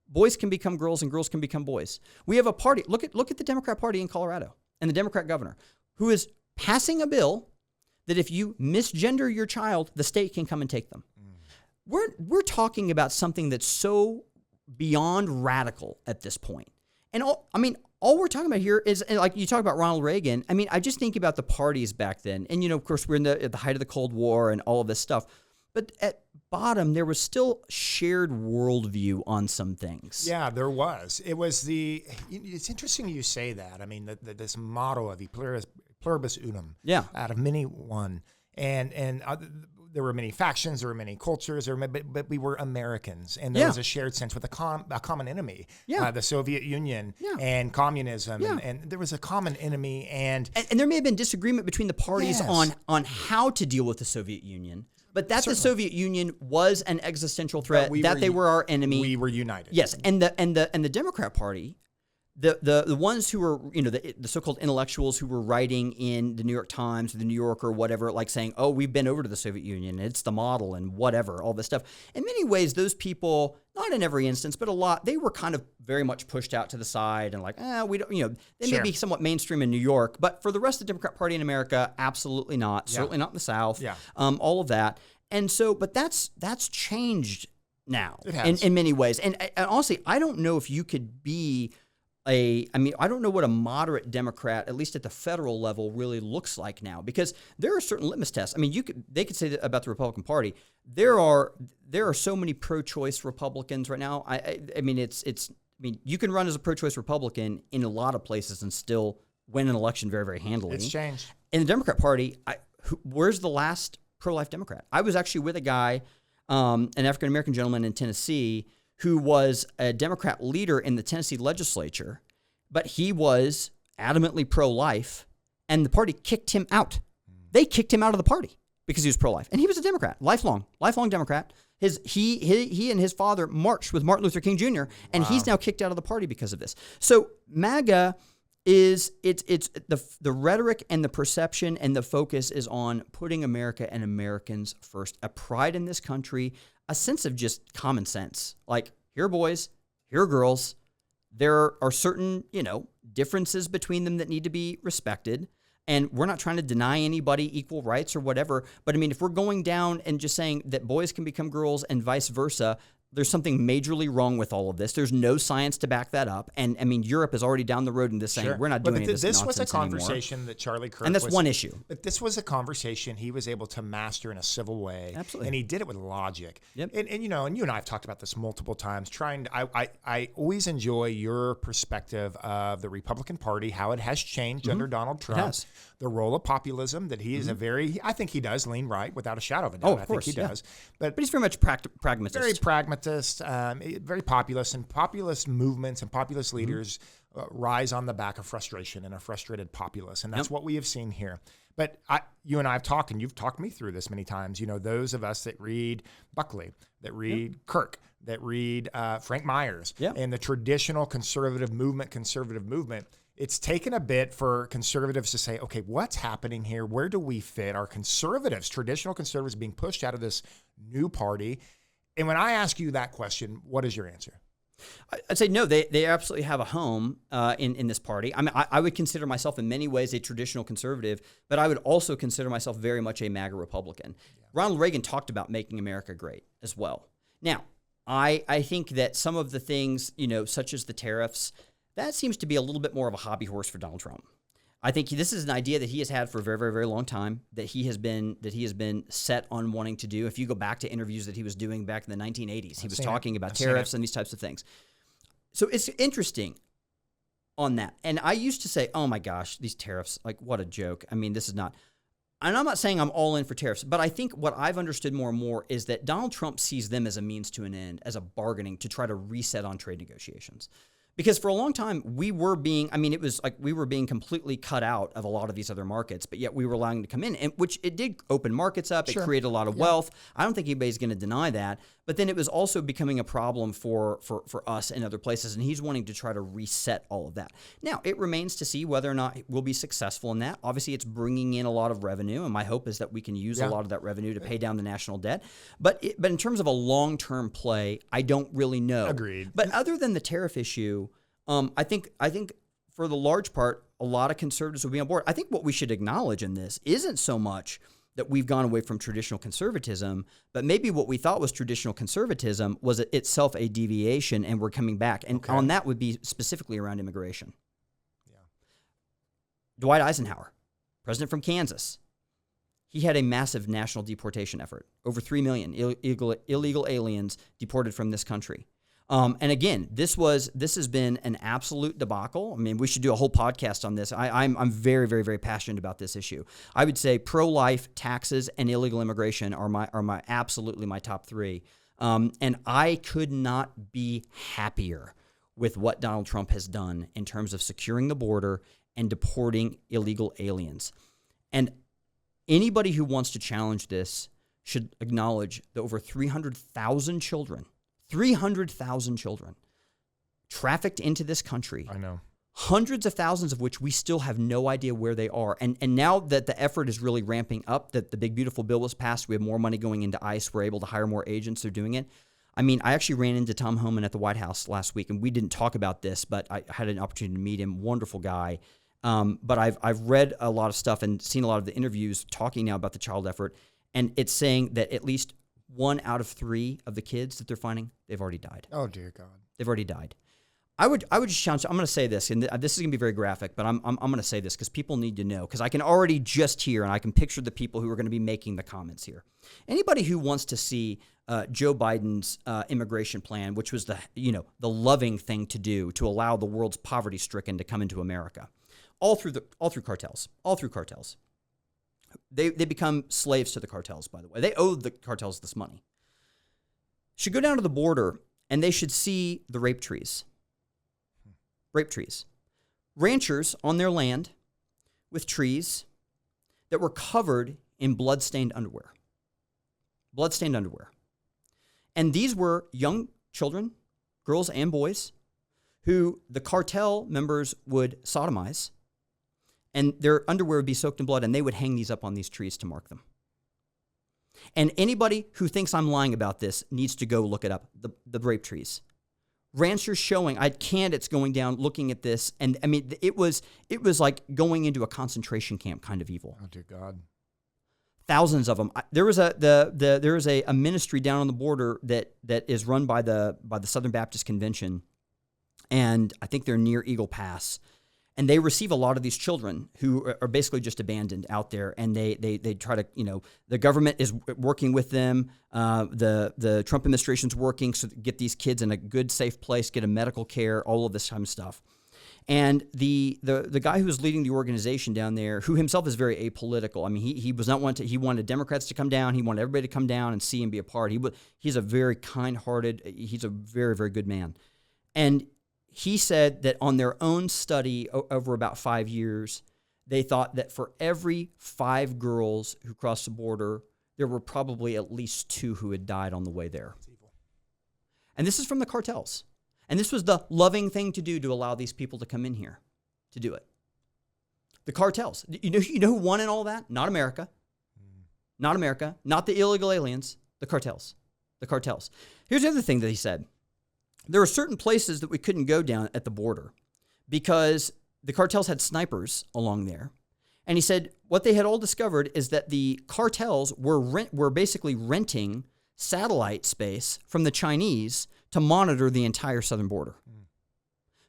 boys can become girls and girls can become boys. We have a party. Look at the Democrat Party in Colorado and the Democrat governor who is passing a bill that if you misgender your child, the state can come and take them. We're talking about something that's so beyond radical at this point. And all we're talking about here is, and like you talk about Ronald Reagan. I mean, I just think about the parties back then. And, of course, we're at the height of the Cold War and all of this stuff. But at bottom, there was still shared worldview on some things.
Yeah, there was. It was it's interesting you say that. I mean, this motto of pluribus unum, out of many one. And there were many factions, there were many cultures, but we were Americans, and there was a shared sense with a common enemy, the Soviet Union and communism, and there was a common enemy, and
there may have been disagreement between the parties on how to deal with the Soviet Union, but that the Soviet Union was an existential threat, they were our enemy.
We were united.
Yes, and the Democrat Party. The ones who were, the so-called intellectuals who were writing in the New York Times or the New Yorker or whatever, like saying, oh, we've been over to the Soviet Union, it's the model and whatever, all this stuff. In many ways, those people, not in every instance, but a lot, they were kind of very much pushed out to the side and like, we don't, they may be somewhat mainstream in New York, but for the rest of the Democrat Party in America, absolutely not. Certainly not in the South. All of that. And so, but that's changed now in many ways. And honestly, I don't know if you could be I don't know what a moderate Democrat, at least at the federal level, really looks like now, because there are certain litmus tests. I mean, they could say that about the Republican Party. There are so many pro-choice Republicans right now. I mean, you can run as a pro-choice Republican in a lot of places and still win an election very, very handily.
It's changed.
In the Democrat Party, where's the last pro-life Democrat? I was actually with a guy, an African-American gentleman in Tennessee, who was a Democrat leader in the Tennessee legislature, but he was adamantly pro-life, and the party kicked him out. They kicked him out of the party because he was pro-life, and he was a Democrat, lifelong Democrat. He and his father marched with Martin Luther King Jr., and he's now kicked out of the party because of this. So MAGA is the rhetoric and the perception and the focus is on putting America and Americans first, a pride in this country, a sense of just common sense. Like, here are boys, here are girls. There are certain, differences between them that need to be respected. And we're not trying to deny anybody equal rights or whatever. But I mean, if we're going down and just saying that boys can become girls and vice versa, there's something majorly wrong with all of this. There's no science to back that up. And I mean, Europe is already down the road in this saying, we're not doing this nonsense
was a conversation anymore. That Charlie Kirk
and that's one issue.
But this was a conversation he was able to master in a civil way.
Absolutely.
And he did it with logic.
Yep.
And you and I have talked about this multiple times, I always enjoy your perspective of the Republican Party, how it has changed under Donald Trump, the role of populism, that he is I think he does lean right without a shadow of a doubt.
Of course,
I think he does. But
he's very much pragmatist.
Very pragmatist. Very populist, and populist movements and populist leaders rise on the back of frustration and a frustrated populace, and that's what we have seen here. But you and I have talked, and you've talked me through this many times. Those of us that read Buckley, that read Kirk, that read Frank Myers, and the traditional conservative movement, it's taken a bit for conservatives to say, okay, what's happening here? Where do we fit? Are traditional conservatives being pushed out of this new party? And when I ask you that question, what is your answer?
I'd say no, they absolutely have a home in this party. I mean, I would consider myself in many ways a traditional conservative, but I would also consider myself very much a MAGA Republican. Yeah. Ronald Reagan talked about making America great as well. Now, I think that some of the things, such as the tariffs, that seems to be a little bit more of a hobby horse for Donald Trump. I think this is an idea that he has had for a very, very, very long time, that he has been set on wanting to do. If you go back to interviews that he was doing back in the 1980s, he was talking about tariffs and these types of things. So it's interesting on that. And I used to say, oh my gosh, these tariffs, like what a joke. I mean, this is not, and I'm not saying I'm all in for tariffs, but I think what I've understood more and more is that Donald Trump sees them as a means to an end, as a bargaining to try to reset on trade negotiations. Because for a long time, we were being completely cut out of a lot of these other markets, but yet we were allowing them to come in, and which it did open markets up. It created a lot of wealth. I don't think anybody's going to deny that. But then it was also becoming a problem for us in other places, and he's wanting to try to reset all of that. Now, it remains to see whether or not we'll be successful in that. Obviously, it's bringing in a lot of revenue, and my hope is that we can use a lot of that revenue to pay down the national debt. But in terms of a long-term play, I don't really know.
Agreed.
But other than the tariff issue, I think for the large part, a lot of conservatives will be on board. I think what we should acknowledge in this isn't so much that we've gone away from traditional conservatism, but maybe what we thought was traditional conservatism was itself a deviation, and we're coming back. And on that would be specifically around immigration. Yeah. Dwight Eisenhower, president from Kansas, he had a massive national deportation effort. Over 3 million illegal aliens deported from this country. And again, this has been an absolute debacle. I mean, we should do a whole podcast on this. I'm very, very, very passionate about this issue. I would say pro-life, taxes, and illegal immigration are my absolutely my top three. And I could not be happier with what Donald Trump has done in terms of securing the border and deporting illegal aliens. And anybody who wants to challenge this should acknowledge that over 300,000 children trafficked into this country.
I know.
Hundreds of thousands of which we still have no idea where they are. And now that the effort is really ramping up, that the big, beautiful bill was passed, we have more money going into ICE, we're able to hire more agents, they're doing it. I mean, I actually ran into Tom Homan at the White House last week, and we didn't talk about this, but I had an opportunity to meet him. Wonderful guy. But I've read a lot of stuff and seen a lot of the interviews talking now about the child effort, and it's saying that at least 1 out of 3 of the kids that they're finding, they've already died.
Oh, dear God.
They've already died. I would just challenge, I'm going to say this, and this is going to be very graphic, but I'm going to say this because people need to know, because I can already just hear, and I can picture the people who are going to be making the comments here. Anybody who wants to see Joe Biden's immigration plan, which was the loving thing to do to allow the world's poverty-stricken to come into America, all through cartels. They become slaves to the cartels, by the way. They owe the cartels this money. Should go down to the border, and they should see the rape trees. Rape trees. Ranchers on their land with trees that were covered in blood-stained underwear. Blood-stained underwear. And these were young children, girls and boys, who the cartel members would sodomize, and their underwear would be soaked in blood, and they would hang these up on these trees to mark them. And anybody who thinks I'm lying about this needs to go look it up, the rape trees. Ranchers showing, I had candidates going down looking at this, and I mean, it was like going into a concentration camp kind of evil.
Oh, dear God.
Thousands of them. There is a ministry down on the border that is run by the Southern Baptist Convention, and I think they're near Eagle Pass. And they receive a lot of these children who are basically just abandoned out there, and they try to, the government is working with them. The Trump administration's working to get these kids in a good, safe place, get them medical care, all of this kind of stuff. And the guy who was leading the organization down there, who himself is very apolitical. I mean, he was not he wanted Democrats to come down. He wanted everybody to come down and see and be a part. He's a very kind-hearted. He's a very, very good man, and he said that on their own study over about 5 years, they thought that for every 5 girls who crossed the border, there were probably at least 2 who had died on the way there. And this is from the cartels. And this was the loving thing to do to allow these people to come in here to do it. The cartels. You know who won in all that? Not America. Not America. Not the illegal aliens. The cartels. The cartels. Here's the other thing that he said. There were certain places that we couldn't go down at the border because the cartels had snipers along there. And he said what they had all discovered is that the cartels were basically renting satellite space from the Chinese to monitor the entire southern border.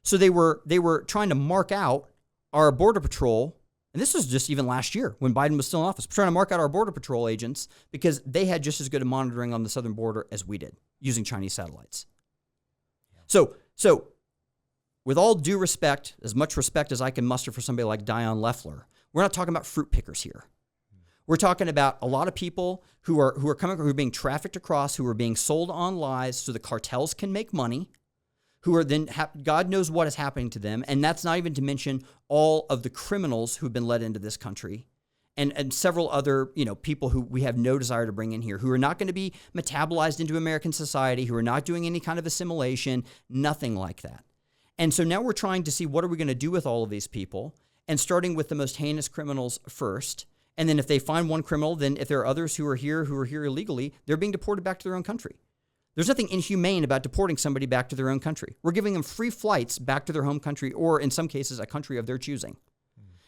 So they were trying to mark out our border patrol, and this was just even last year when Biden was still in office, trying to mark out our border patrol agents because they had just as good a monitoring on the southern border as we did using Chinese satellites. So, with all due respect, as much respect as I can muster for somebody like Dion Leffler, we're not talking about fruit pickers here. We're talking about a lot of people who are being trafficked across, who are being sold on lies so the cartels can make money, who are then, God knows what is happening to them, and that's not even to mention all of the criminals who've been led into this country. And several other, people who we have no desire to bring in here, who are not going to be metabolized into American society, who are not doing any kind of assimilation, nothing like that. And so now we're trying to see what are we going to do with all of these people, and starting with the most heinous criminals first. And then if they find one criminal, then if there are others who are here illegally, they're being deported back to their own country. There's nothing inhumane about deporting somebody back to their own country. We're giving them free flights back to their home country, or in some cases, a country of their choosing.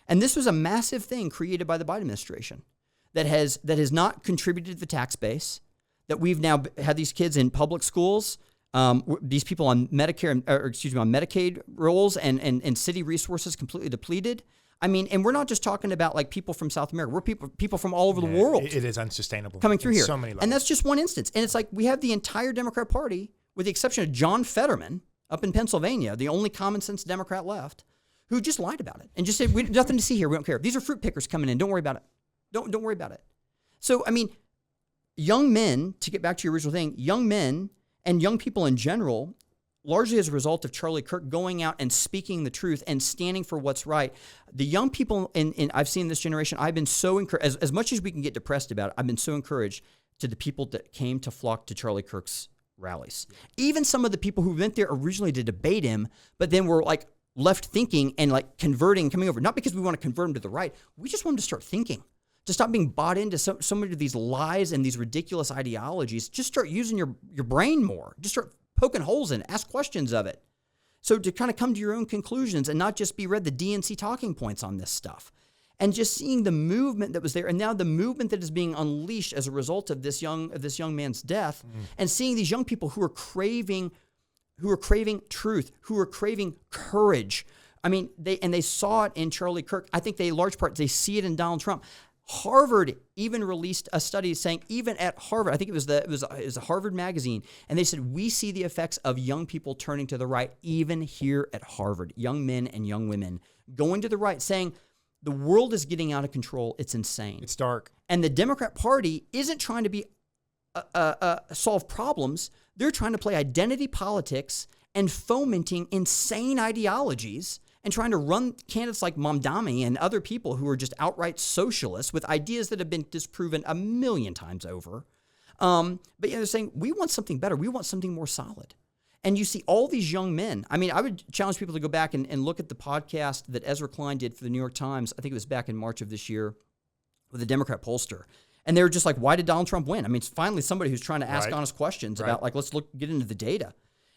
And this was a massive thing created by the Biden administration. that has not contributed to the tax base, that we've now had these kids in public schools, these people on Medicare, on Medicaid rolls and city resources completely depleted. I mean, and we're not just talking about like people from South America. We're people from all over the world.
It is unsustainable
coming through here.
So many levels.
And that's just one instance. And it's like we have the entire Democrat Party, with the exception of John Fetterman up in Pennsylvania, the only common sense Democrat left, who just lied about it and just said, "We nothing to see here. We don't care. These are fruit pickers coming in. Don't worry about it. Don't worry about it." So, I mean, young men, to get back to your original thing, young men and young people in general, largely as a result of Charlie Kirk going out and speaking the truth and standing for what's right. The young people in I've seen this generation, I've been so encouraged, as much as we can get depressed about it, I've been so encouraged to the people that came to flock to Charlie Kirk's rallies. Even some of the people who went there originally to debate him, but then were like left thinking and like converting, coming over. Not because we want to convert them to the right. We just want them to start thinking, to stop being bought into so many of these lies and these ridiculous ideologies. Just start using your brain more. Just start poking holes in it, ask questions of it. So to kind of come to your own conclusions and not just be read the DNC talking points on this stuff. And just seeing the movement that was there, and now the movement that is being unleashed as a result of this young man's death, and seeing these young people who are craving truth, who are craving courage. I mean, they saw it in Charlie Kirk. I think in large part they see it in Donald Trump. Harvard even released a study saying, even at Harvard, I think it was a Harvard magazine, and they said, we see the effects of young people turning to the right, even here at Harvard, young men and young women going to the right, saying the world is getting out of control. It's insane.
It's dark.
And the Democrat Party isn't trying to solve problems. They're trying to play identity politics and fomenting insane ideologies and trying to run candidates like Mamdani and other people who are just outright socialists with ideas that have been disproven a million times over. But they're saying, we want something better. We want something more solid. And you see all these young men. I mean, I would challenge people to go back and look at the podcast that Ezra Klein did for the New York Times. I think it was back in March of this year with a Democrat pollster. And they were just like, why did Donald Trump win? I mean, it's finally somebody who's trying to ask honest questions about, like, let's get into the data.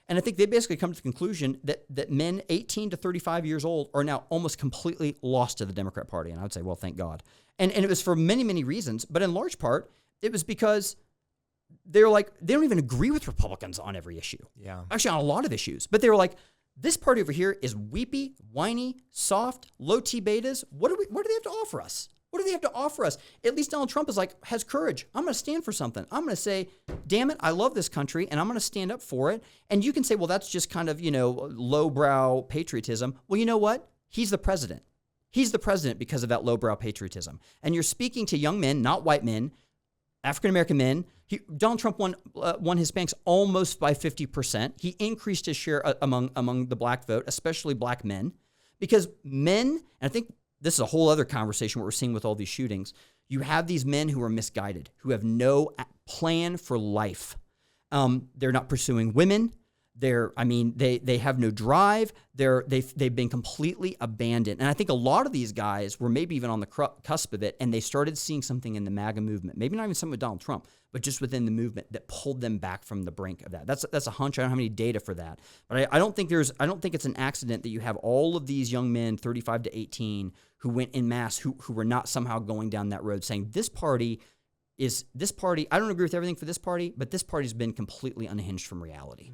And I think they basically come to the conclusion that men 18 to 35 years old are now almost completely lost to the Democrat Party. And I would say, well, thank God. And it was for many, many reasons. But in large part, it was because they're like, they don't even agree with Republicans on every issue.
Yeah.
Actually, on a lot of issues. But they were like, this party over here is weepy, whiny, soft, low T betas. What do they have to offer us? What do they have to offer us? At least Donald Trump is like, has courage. I'm going to stand for something. I'm going to say, damn it, I love this country, and I'm going to stand up for it. And you can say, well, that's just kind of, lowbrow patriotism. Well, you know what? He's the president. He's the president because of that lowbrow patriotism. And you're speaking to young men, not white men, African-American men. Donald Trump won Hispanics almost by 50%. He increased his share among the black vote, especially black men, because men, and I think this is a whole other conversation what we're seeing with all these shootings. You have these men who are misguided, who have no plan for life. They're not pursuing women. They have no drive. They've been completely abandoned. And I think a lot of these guys were maybe even on the cusp of it, and they started seeing something in the MAGA movement. Maybe not even something with Donald Trump, but just within the movement that pulled them back from the brink of that. That's a hunch. I don't have any data for that, but I don't think it's an accident that you have all of these young men, 35 to 18, who went en masse, who were not somehow going down that road, saying this party. I don't agree with everything for this party, but this party's been completely unhinged from reality.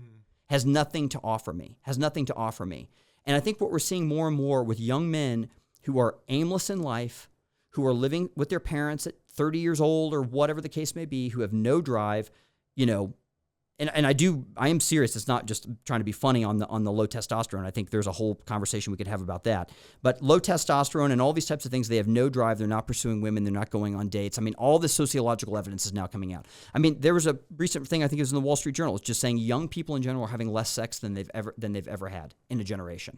Has nothing to offer me. And I think what we're seeing more and more with young men who are aimless in life, who are living with their parents at 30 years old or whatever the case may be, who have no drive, and I am serious. It's not just trying to be funny on the low testosterone. I think there's a whole conversation we could have about that. But low testosterone and all these types of things, they have no drive. They're not pursuing women. They're not going on dates. I mean, all this sociological evidence is now coming out. I mean, there was a recent thing, I think it was in the Wall Street Journal. It's just saying young people in general are having less sex than they've ever had in a generation.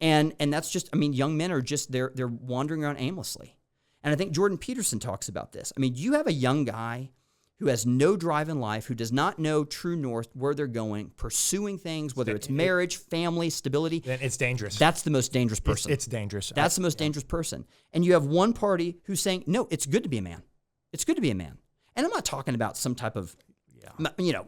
And that's just, I mean, young men are just, they're wandering around aimlessly. And I think Jordan Peterson talks about this. I mean, you have a young guy who has no drive in life, who does not know true north, where they're going, pursuing things, whether it's marriage, family, stability.
It's dangerous.
That's the most dangerous person.
It's dangerous.
That's the most dangerous person. And you have one party who's saying, no, it's good to be a man. It's good to be a man. And I'm not talking about some type of,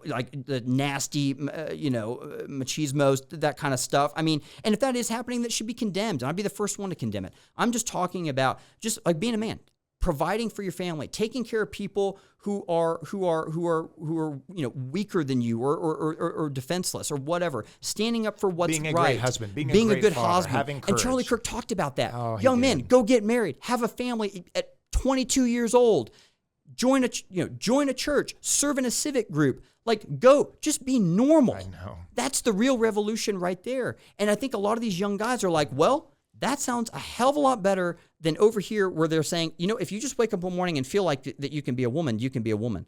like the nasty, machismo, that kind of stuff. I mean, and if that is happening, that should be condemned. And I'd be the first one to condemn it. I'm just talking about just like being a man. providing for your family, taking care of people who are weaker than you or defenseless or whatever, standing up for what's
being a
right,
great husband, being
a
great
good
father,
husband.
having courage.
And Charlie Kirk talked about that.
Oh,
Young men, go get married, have a family at 22 years old, join a church, serve in a civic group. Like, go, just be normal.
I know.
That's the real revolution right there. And I think a lot of these young guys are like, well, that sounds a hell of a lot better than over here where they're saying, if you just wake up one morning and feel like that you can be a woman, you can be a woman.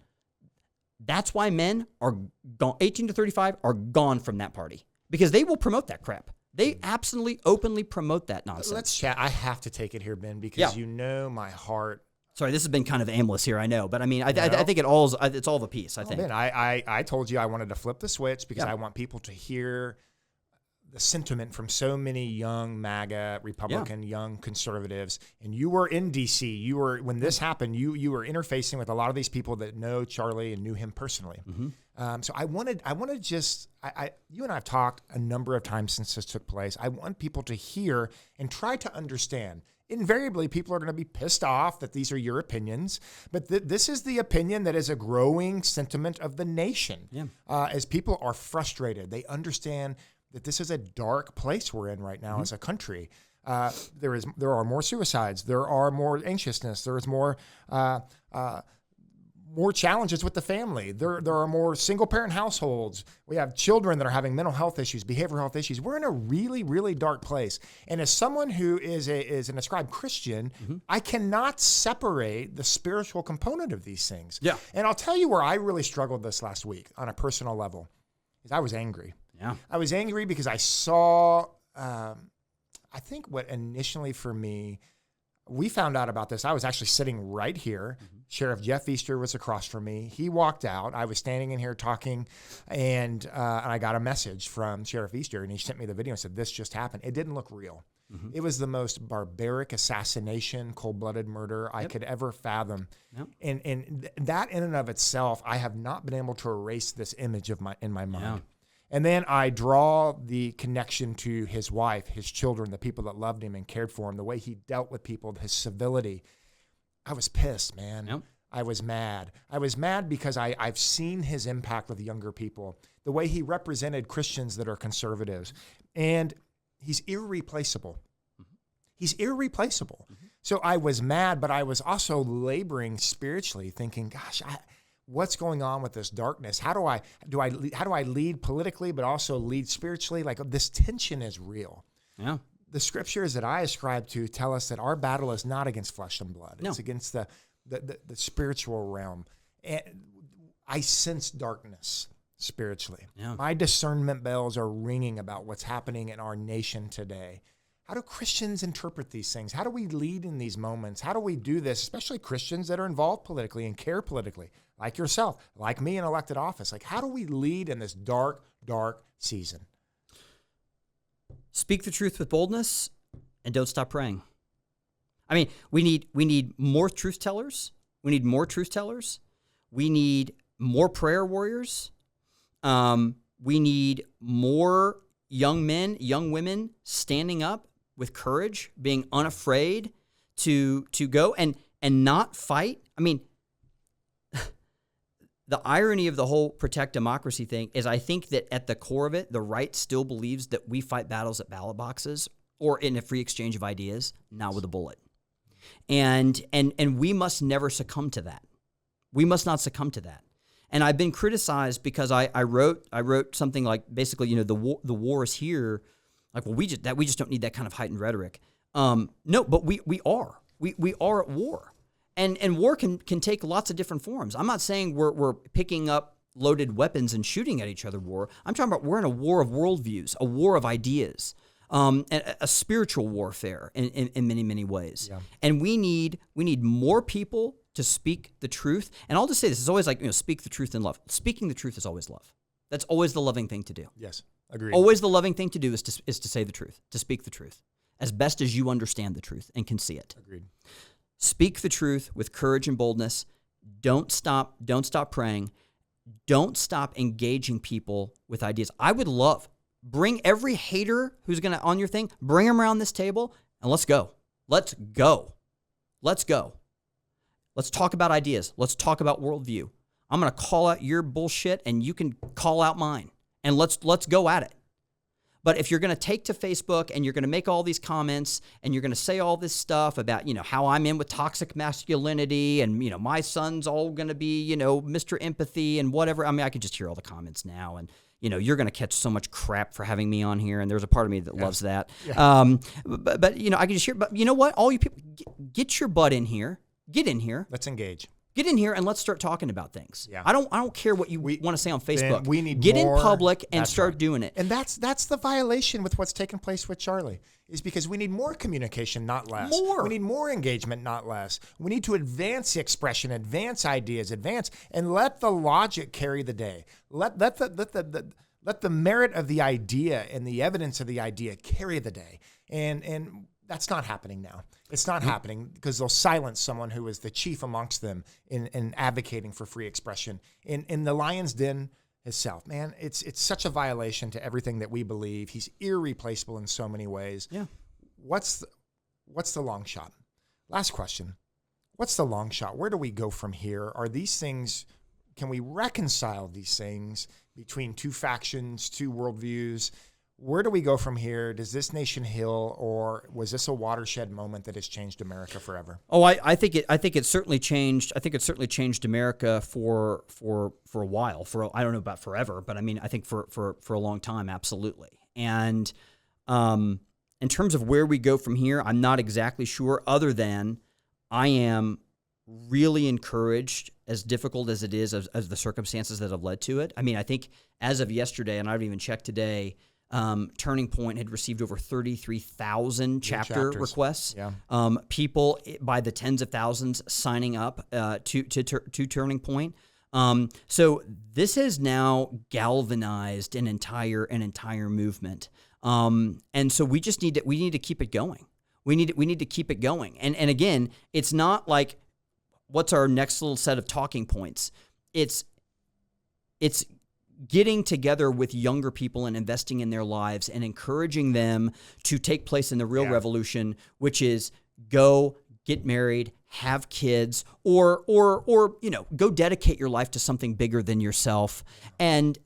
That's why men are gone, 18 to 35 are gone from that party, because they will promote that crap. They absolutely openly promote that nonsense.
Let's chat. I have to take it here, Ben, because my heart.
Sorry, this has been kind of aimless here, I know. But I mean, I think it's all of a piece, I think.
Ben, I told you I wanted to flip the switch because I want people to hear the sentiment from so many young MAGA, Republican, young conservatives. And you were in D.C. When this happened, you were interfacing with a lot of these people that know Charlie and knew him personally. Mm-hmm. So I wanted just, you and I have talked a number of times since this took place. I want people to hear and try to understand. Invariably, people are going to be pissed off that these are your opinions, but this is the opinion that is a growing sentiment of the nation. Yeah. As people are frustrated, they understand that this is a dark place we're in right now as a country. There are more suicides. There are more anxiousness. There is more challenges with the family. There are more single-parent households. We have children that are having mental health issues, behavioral health issues. We're in a really, really dark place. And as someone who is an ascribed Christian, I cannot separate the spiritual component of these things. Yeah. And I'll tell you where I really struggled this last week on a personal level, is I was angry. Yeah. I was angry because I saw, I think what initially for me, we found out about this. I was actually sitting right here. Sheriff Jeff Easter was across from me. He walked out. I was standing in here talking, and I got a message from Sheriff Easter, and he sent me the video and said, this just happened. It didn't look real. It was the most barbaric assassination, cold-blooded murder I could ever fathom. And that in and of itself, I have not been able to erase this image in my mind. And then I draw the connection to his wife, his children, the people that loved him and cared for him, the way he dealt with people, his civility. I was pissed, man. Yep. I was mad. I was mad because I've seen his impact with younger people, the way he represented Christians that are conservatives. And he's irreplaceable. He's irreplaceable. So I was mad, but I was also laboring spiritually, thinking, gosh, what's going on with this darkness? How do I lead politically, but also lead spiritually? Like, this tension is real. Yeah. The scriptures that I ascribe to tell us that our battle is not against flesh and blood. No. It's against the spiritual realm. And I sense darkness spiritually. Yeah. My discernment bells are ringing about what's happening in our nation today. How do Christians interpret these things? How do we lead in these moments? How do we do this, especially Christians that are involved politically and care politically, like yourself, like me in elected office? Like, how do we lead in this dark, dark season?
Speak the truth with boldness and don't stop praying. I mean, we need more truth tellers. We need more truth tellers. We need more prayer warriors. We need more young men, young women standing up with courage, being unafraid to go and not fight. I mean, the irony of the whole protect democracy thing is I think that at the core of it, the right still believes that we fight battles at ballot boxes or in a free exchange of ideas, not with a bullet. And we must never succumb to that. We must not succumb to that. And I've been criticized because I wrote something like, basically, the war is here. Like, well, we just don't need that kind of heightened rhetoric. No, but we are at war. And war can take lots of different forms. I'm not saying we're picking up loaded weapons and shooting at each other war. I'm talking about we're in a war of worldviews, a war of ideas, a spiritual warfare in many, many ways. Yeah. And we need more people to speak the truth. And I'll just say this, it's always like, speak the truth in love. Speaking the truth is always love. That's always the loving thing to do.
Yes, agreed.
Always the loving thing to do is to say the truth, to speak the truth, as best as you understand the truth and can see it.
Agreed.
Speak the truth with courage and boldness. Don't stop praying. Don't stop engaging people with ideas. I would bring every hater who's going to on your thing, bring them around this table and let's go. Let's go. Let's talk about ideas. Let's talk about worldview. I'm going to call out your bullshit and you can call out mine. And let's go at it. But if you're going to take to Facebook and you're going to make all these comments and you're going to say all this stuff about, how I'm in with toxic masculinity and, my son's all going to be, Mr. Empathy and whatever. I mean, I can just hear all the comments now and, you're going to catch so much crap for having me on here. And there's a part of me that loves that. Yeah. But I can just hear, but you know what? All you people, get your butt in here. Get in here.
Let's engage.
Get in here and let's start talking about things. Yeah. I don't care what you want to say on Facebook.
We need
get
more,
in public and start doing it.
And that's the violation with what's taken place with Charlie, is because we need more communication, not less.
More.
We need more engagement, not less. We need to advance the expression, advance ideas, and let the logic carry the day. Let the merit of the idea and the evidence of the idea carry the day. And that's not happening now. It's not happening because they'll silence someone who is the chief amongst them in advocating for free expression. In the lion's den itself, man, it's such a violation to everything that we believe. He's irreplaceable in so many ways.
Yeah.
What's the long shot? Last question. What's the long shot? Where do we go from here? Are these things, can we reconcile these things between two factions, two worldviews? Where do we go from here? Does this nation heal, or was this a watershed moment that has changed America forever?
Oh, I think it certainly changed. I think it certainly changed America for a while. I don't know about forever, but I mean, I think for a long time, absolutely. And in terms of where we go from here, I'm not exactly sure. Other than I am really encouraged, as difficult as it is, as the circumstances that have led to it. I mean, I think as of yesterday, and I haven't even checked today, Turning Point had received over 33,000 chapter requests.
Yeah.
People by the tens of thousands signing up to Turning Point. So this has now galvanized an entire movement. And so we need to keep it going. We need to keep it going. And again, it's not like what's our next little set of talking points. It's getting together with younger people and investing in their lives and encouraging them to take place in the real revolution, which is go get married, have kids, or go dedicate your life to something bigger than yourself and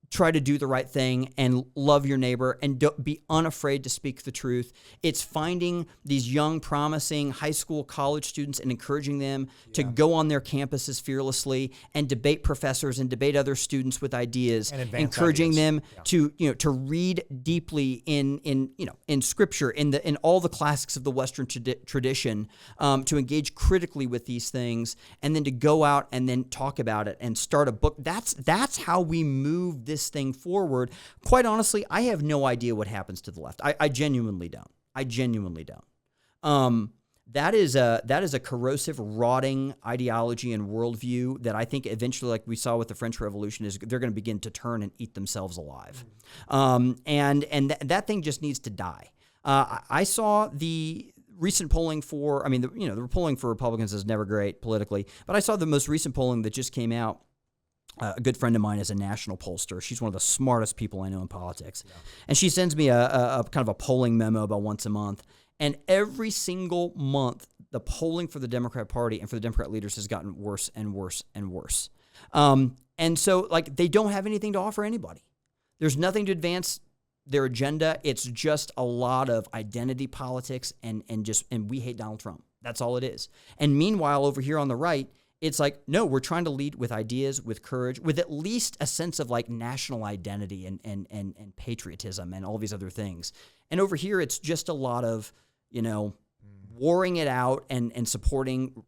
try to do the right thing and love your neighbor and don't be unafraid to speak the truth. It's finding these young, promising high school, college students and encouraging them to go on their campuses fearlessly and debate professors and debate other students with ideas, and encouraging them to read deeply in scripture, in all the classics of the Western tradition, to engage critically with these things, and then to go out and then talk about it and start a book. That's how we move this thing forward. Quite honestly, I have no idea what happens to the left. I genuinely don't. That is a corrosive, rotting ideology and worldview that I think eventually, like we saw with the French Revolution, is they're going to begin to turn and eat themselves alive. That thing just needs to die. I saw the recent polling for, the polling for Republicans is never great politically, but I saw the most recent polling that just came out. A good friend of mine is a national pollster. She's one of the smartest people I know in politics. Yeah. And she sends me a kind of a polling memo about once a month. And every single month, the polling for the Democrat Party and for the Democrat leaders has gotten worse and worse and worse. And so, they don't have anything to offer anybody. There's nothing to advance their agenda. It's just a lot of identity politics and we hate Donald Trump. That's all it is. And meanwhile, over here on the right, it's like, no, we're trying to lead with ideas, with courage, with at least a sense of national identity and patriotism and all these other things. And over here, it's just a lot of, warring it out and supporting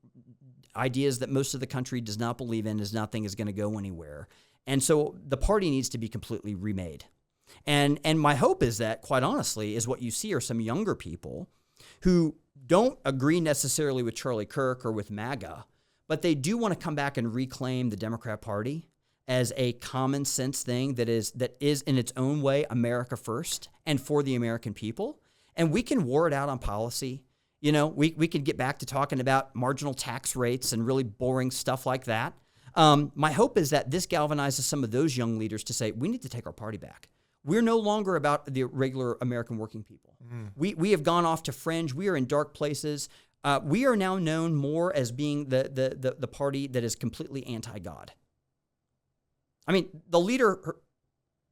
ideas that most of the country does not believe in, is nothing is going to go anywhere. And so the party needs to be completely remade. And my hope is that, quite honestly, is what you see are some younger people who don't agree necessarily with Charlie Kirk or with MAGA, but they do want to come back and reclaim the Democrat Party as a common sense thing that is in its own way America first and for the American people. And we can war it out on policy. We could get back to talking about marginal tax rates and really boring stuff like that. My hope is that this galvanizes some of those young leaders to say, we need to take our party back. We're no longer about the regular American working people. We have gone off to fringe. We are in dark places. we are now known more as being the party that is completely anti-God. I mean, the leader,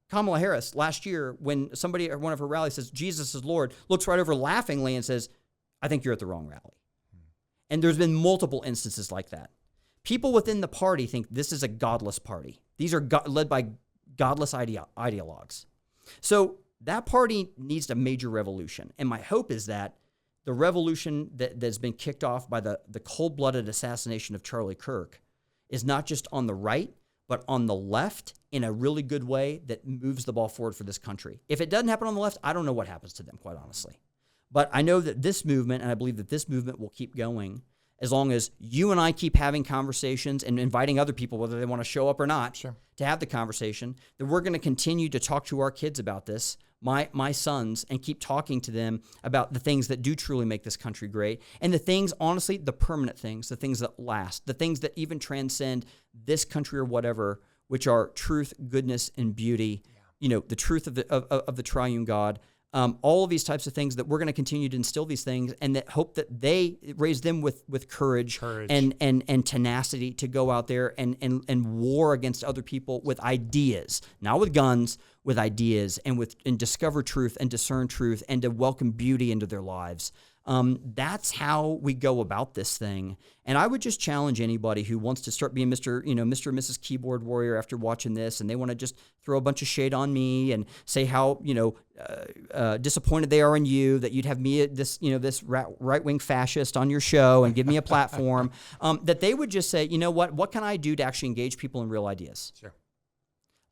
Kamala Harris, last year, when somebody at one of her rallies says, Jesus is Lord, looks right over laughingly and says, I think you're at the wrong rally. And there's been multiple instances like that. People within the party think this is a godless party. These are led by godless ideologues. So that party needs a major revolution. And my hope is that the revolution that's been kicked off by the cold-blooded assassination of Charlie Kirk is not just on the right, but on the left in a really good way that moves the ball forward for this country. If it doesn't happen on the left, I don't know what happens to them, quite honestly. But I know that this movement, and I believe that this movement will keep going as long as you and I keep having conversations and inviting other people, whether they want to show up or not, to have the conversation, that we're going to continue to talk to our kids about this, my sons, and keep talking to them about the things that do truly make this country great, and the things, honestly, the permanent things, the things that last, the things that even transcend this country or whatever, which are truth, goodness, and beauty, the truth of the triune God. All of these types of things that we're going to continue to instill these things, and that hope that they raise them with courage. And tenacity to go out there and war against other people with ideas, not with guns, with ideas, and discover truth and discern truth and to welcome beauty into their lives. That's how we go about this thing. And I would just challenge anybody who wants to start being Mr. and Mrs. Keyboard Warrior after watching this, and they want to just throw a bunch of shade on me and say how, disappointed they are in you, that you'd have me, this right-wing fascist on your show and give me a platform, that they would just say, what can I do to actually engage people in real ideas?
Sure.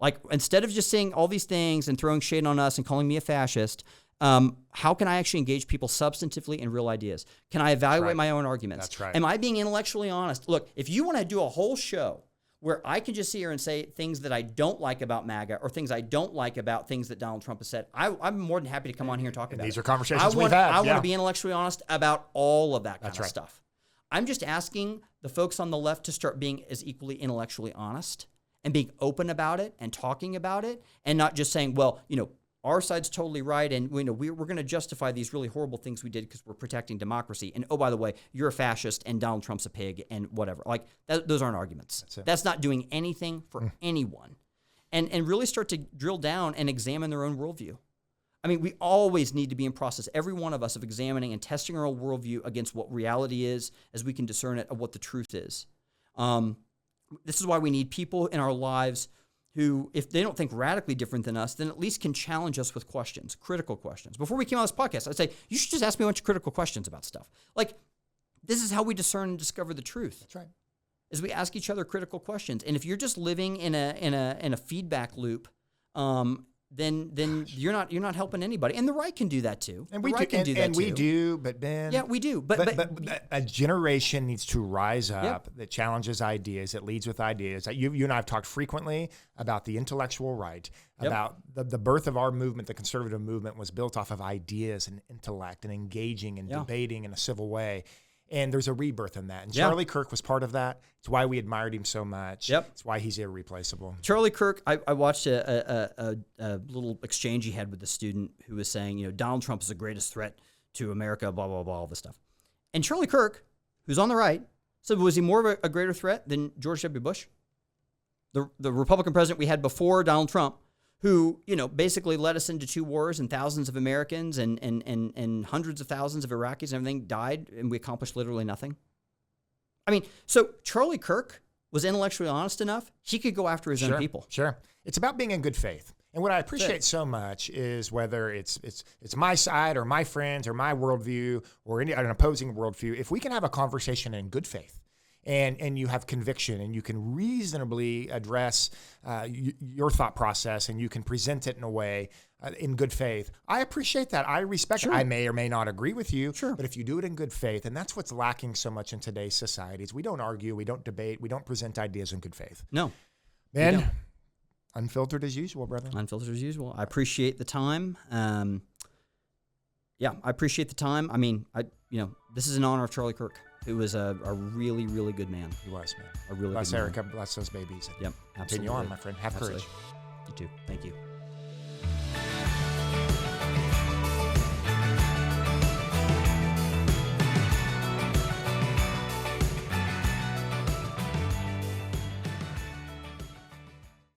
Like, instead of just saying all these things and throwing shade on us and calling me a fascist, how can I actually engage people substantively in real ideas? Can I evaluate my own arguments?
That's right.
Am I being intellectually honest? Look, if you want to do a whole show where I can just sit here and say things that I don't like about MAGA or things I don't like about things that Donald Trump has said, I'm more than happy to come on here and talk about it.
These are conversations we've had.
I want to be intellectually honest about all of that kind
That's
of
right.
stuff. I'm just asking the folks on the left to start being as equally intellectually honest and being open about it and talking about it, and not just saying, well, our side's totally right, and we're going to justify these really horrible things we did because we're protecting democracy. And oh, by the way, you're a fascist, and Donald Trump's a pig, and whatever. Like, those aren't arguments. That's not doing anything for anyone. And really start to drill down and examine their own worldview. I mean, we always need to be in process, every one of us, of examining and testing our own worldview against what reality is, as we can discern it, of what the truth is. This is why we need people in our lives who, if they don't think radically different than us, then at least can challenge us with questions, critical questions. Before we came on this podcast, I'd say, you should just ask me a bunch of critical questions about stuff. Like, this is how we discern and discover the truth.
That's right.
Is we ask each other critical questions. And if you're just living in a feedback loop, then you're not helping anybody. And the right can do that too.
And we do, but Ben.
Yeah, we do. But
a generation needs to rise up that challenges ideas, that leads with ideas. You and I have talked frequently about the intellectual right, about the birth of our movement. The conservative movement was built off of ideas and intellect and engaging and debating in a civil way. And there's a rebirth in that. And Charlie Kirk was part of that. It's why we admired him so much. It's why he's irreplaceable.
Charlie Kirk, I watched a little exchange he had with a student who was saying, Donald Trump is the greatest threat to America, blah, blah, blah, all this stuff. And Charlie Kirk, who's on the right, said, was he more of a greater threat than George W. Bush? The Republican president we had before Donald Trump, who, basically led us into 2 wars, and thousands of Americans and hundreds of thousands of Iraqis and everything died, and we accomplished literally nothing. I mean, so Charlie Kirk was intellectually honest enough, he could go after his own people.
Sure. It's about being in good faith. And what I appreciate so much is whether it's my side or my friends or my worldview or an opposing worldview, if we can have a conversation in good faith, and you have conviction, and you can reasonably address your thought process, and you can present it in a way in good faith. I appreciate that. I respect it. I may or may not agree with you, but if you do it in good faith, and that's what's lacking so much in today's societies. We don't argue, we don't debate, we don't present ideas in good faith.
No.
Man, unfiltered as usual, brother.
Unfiltered as usual. I appreciate the time. I appreciate the time. I mean, this is in honor of Charlie Kirk, who was a really, really good man.
He was, man.
A really
bless
good
Erica,
man.
bless those babies.
Yep, absolutely.
Continue on, my friend. Have courage.
You too. Thank you.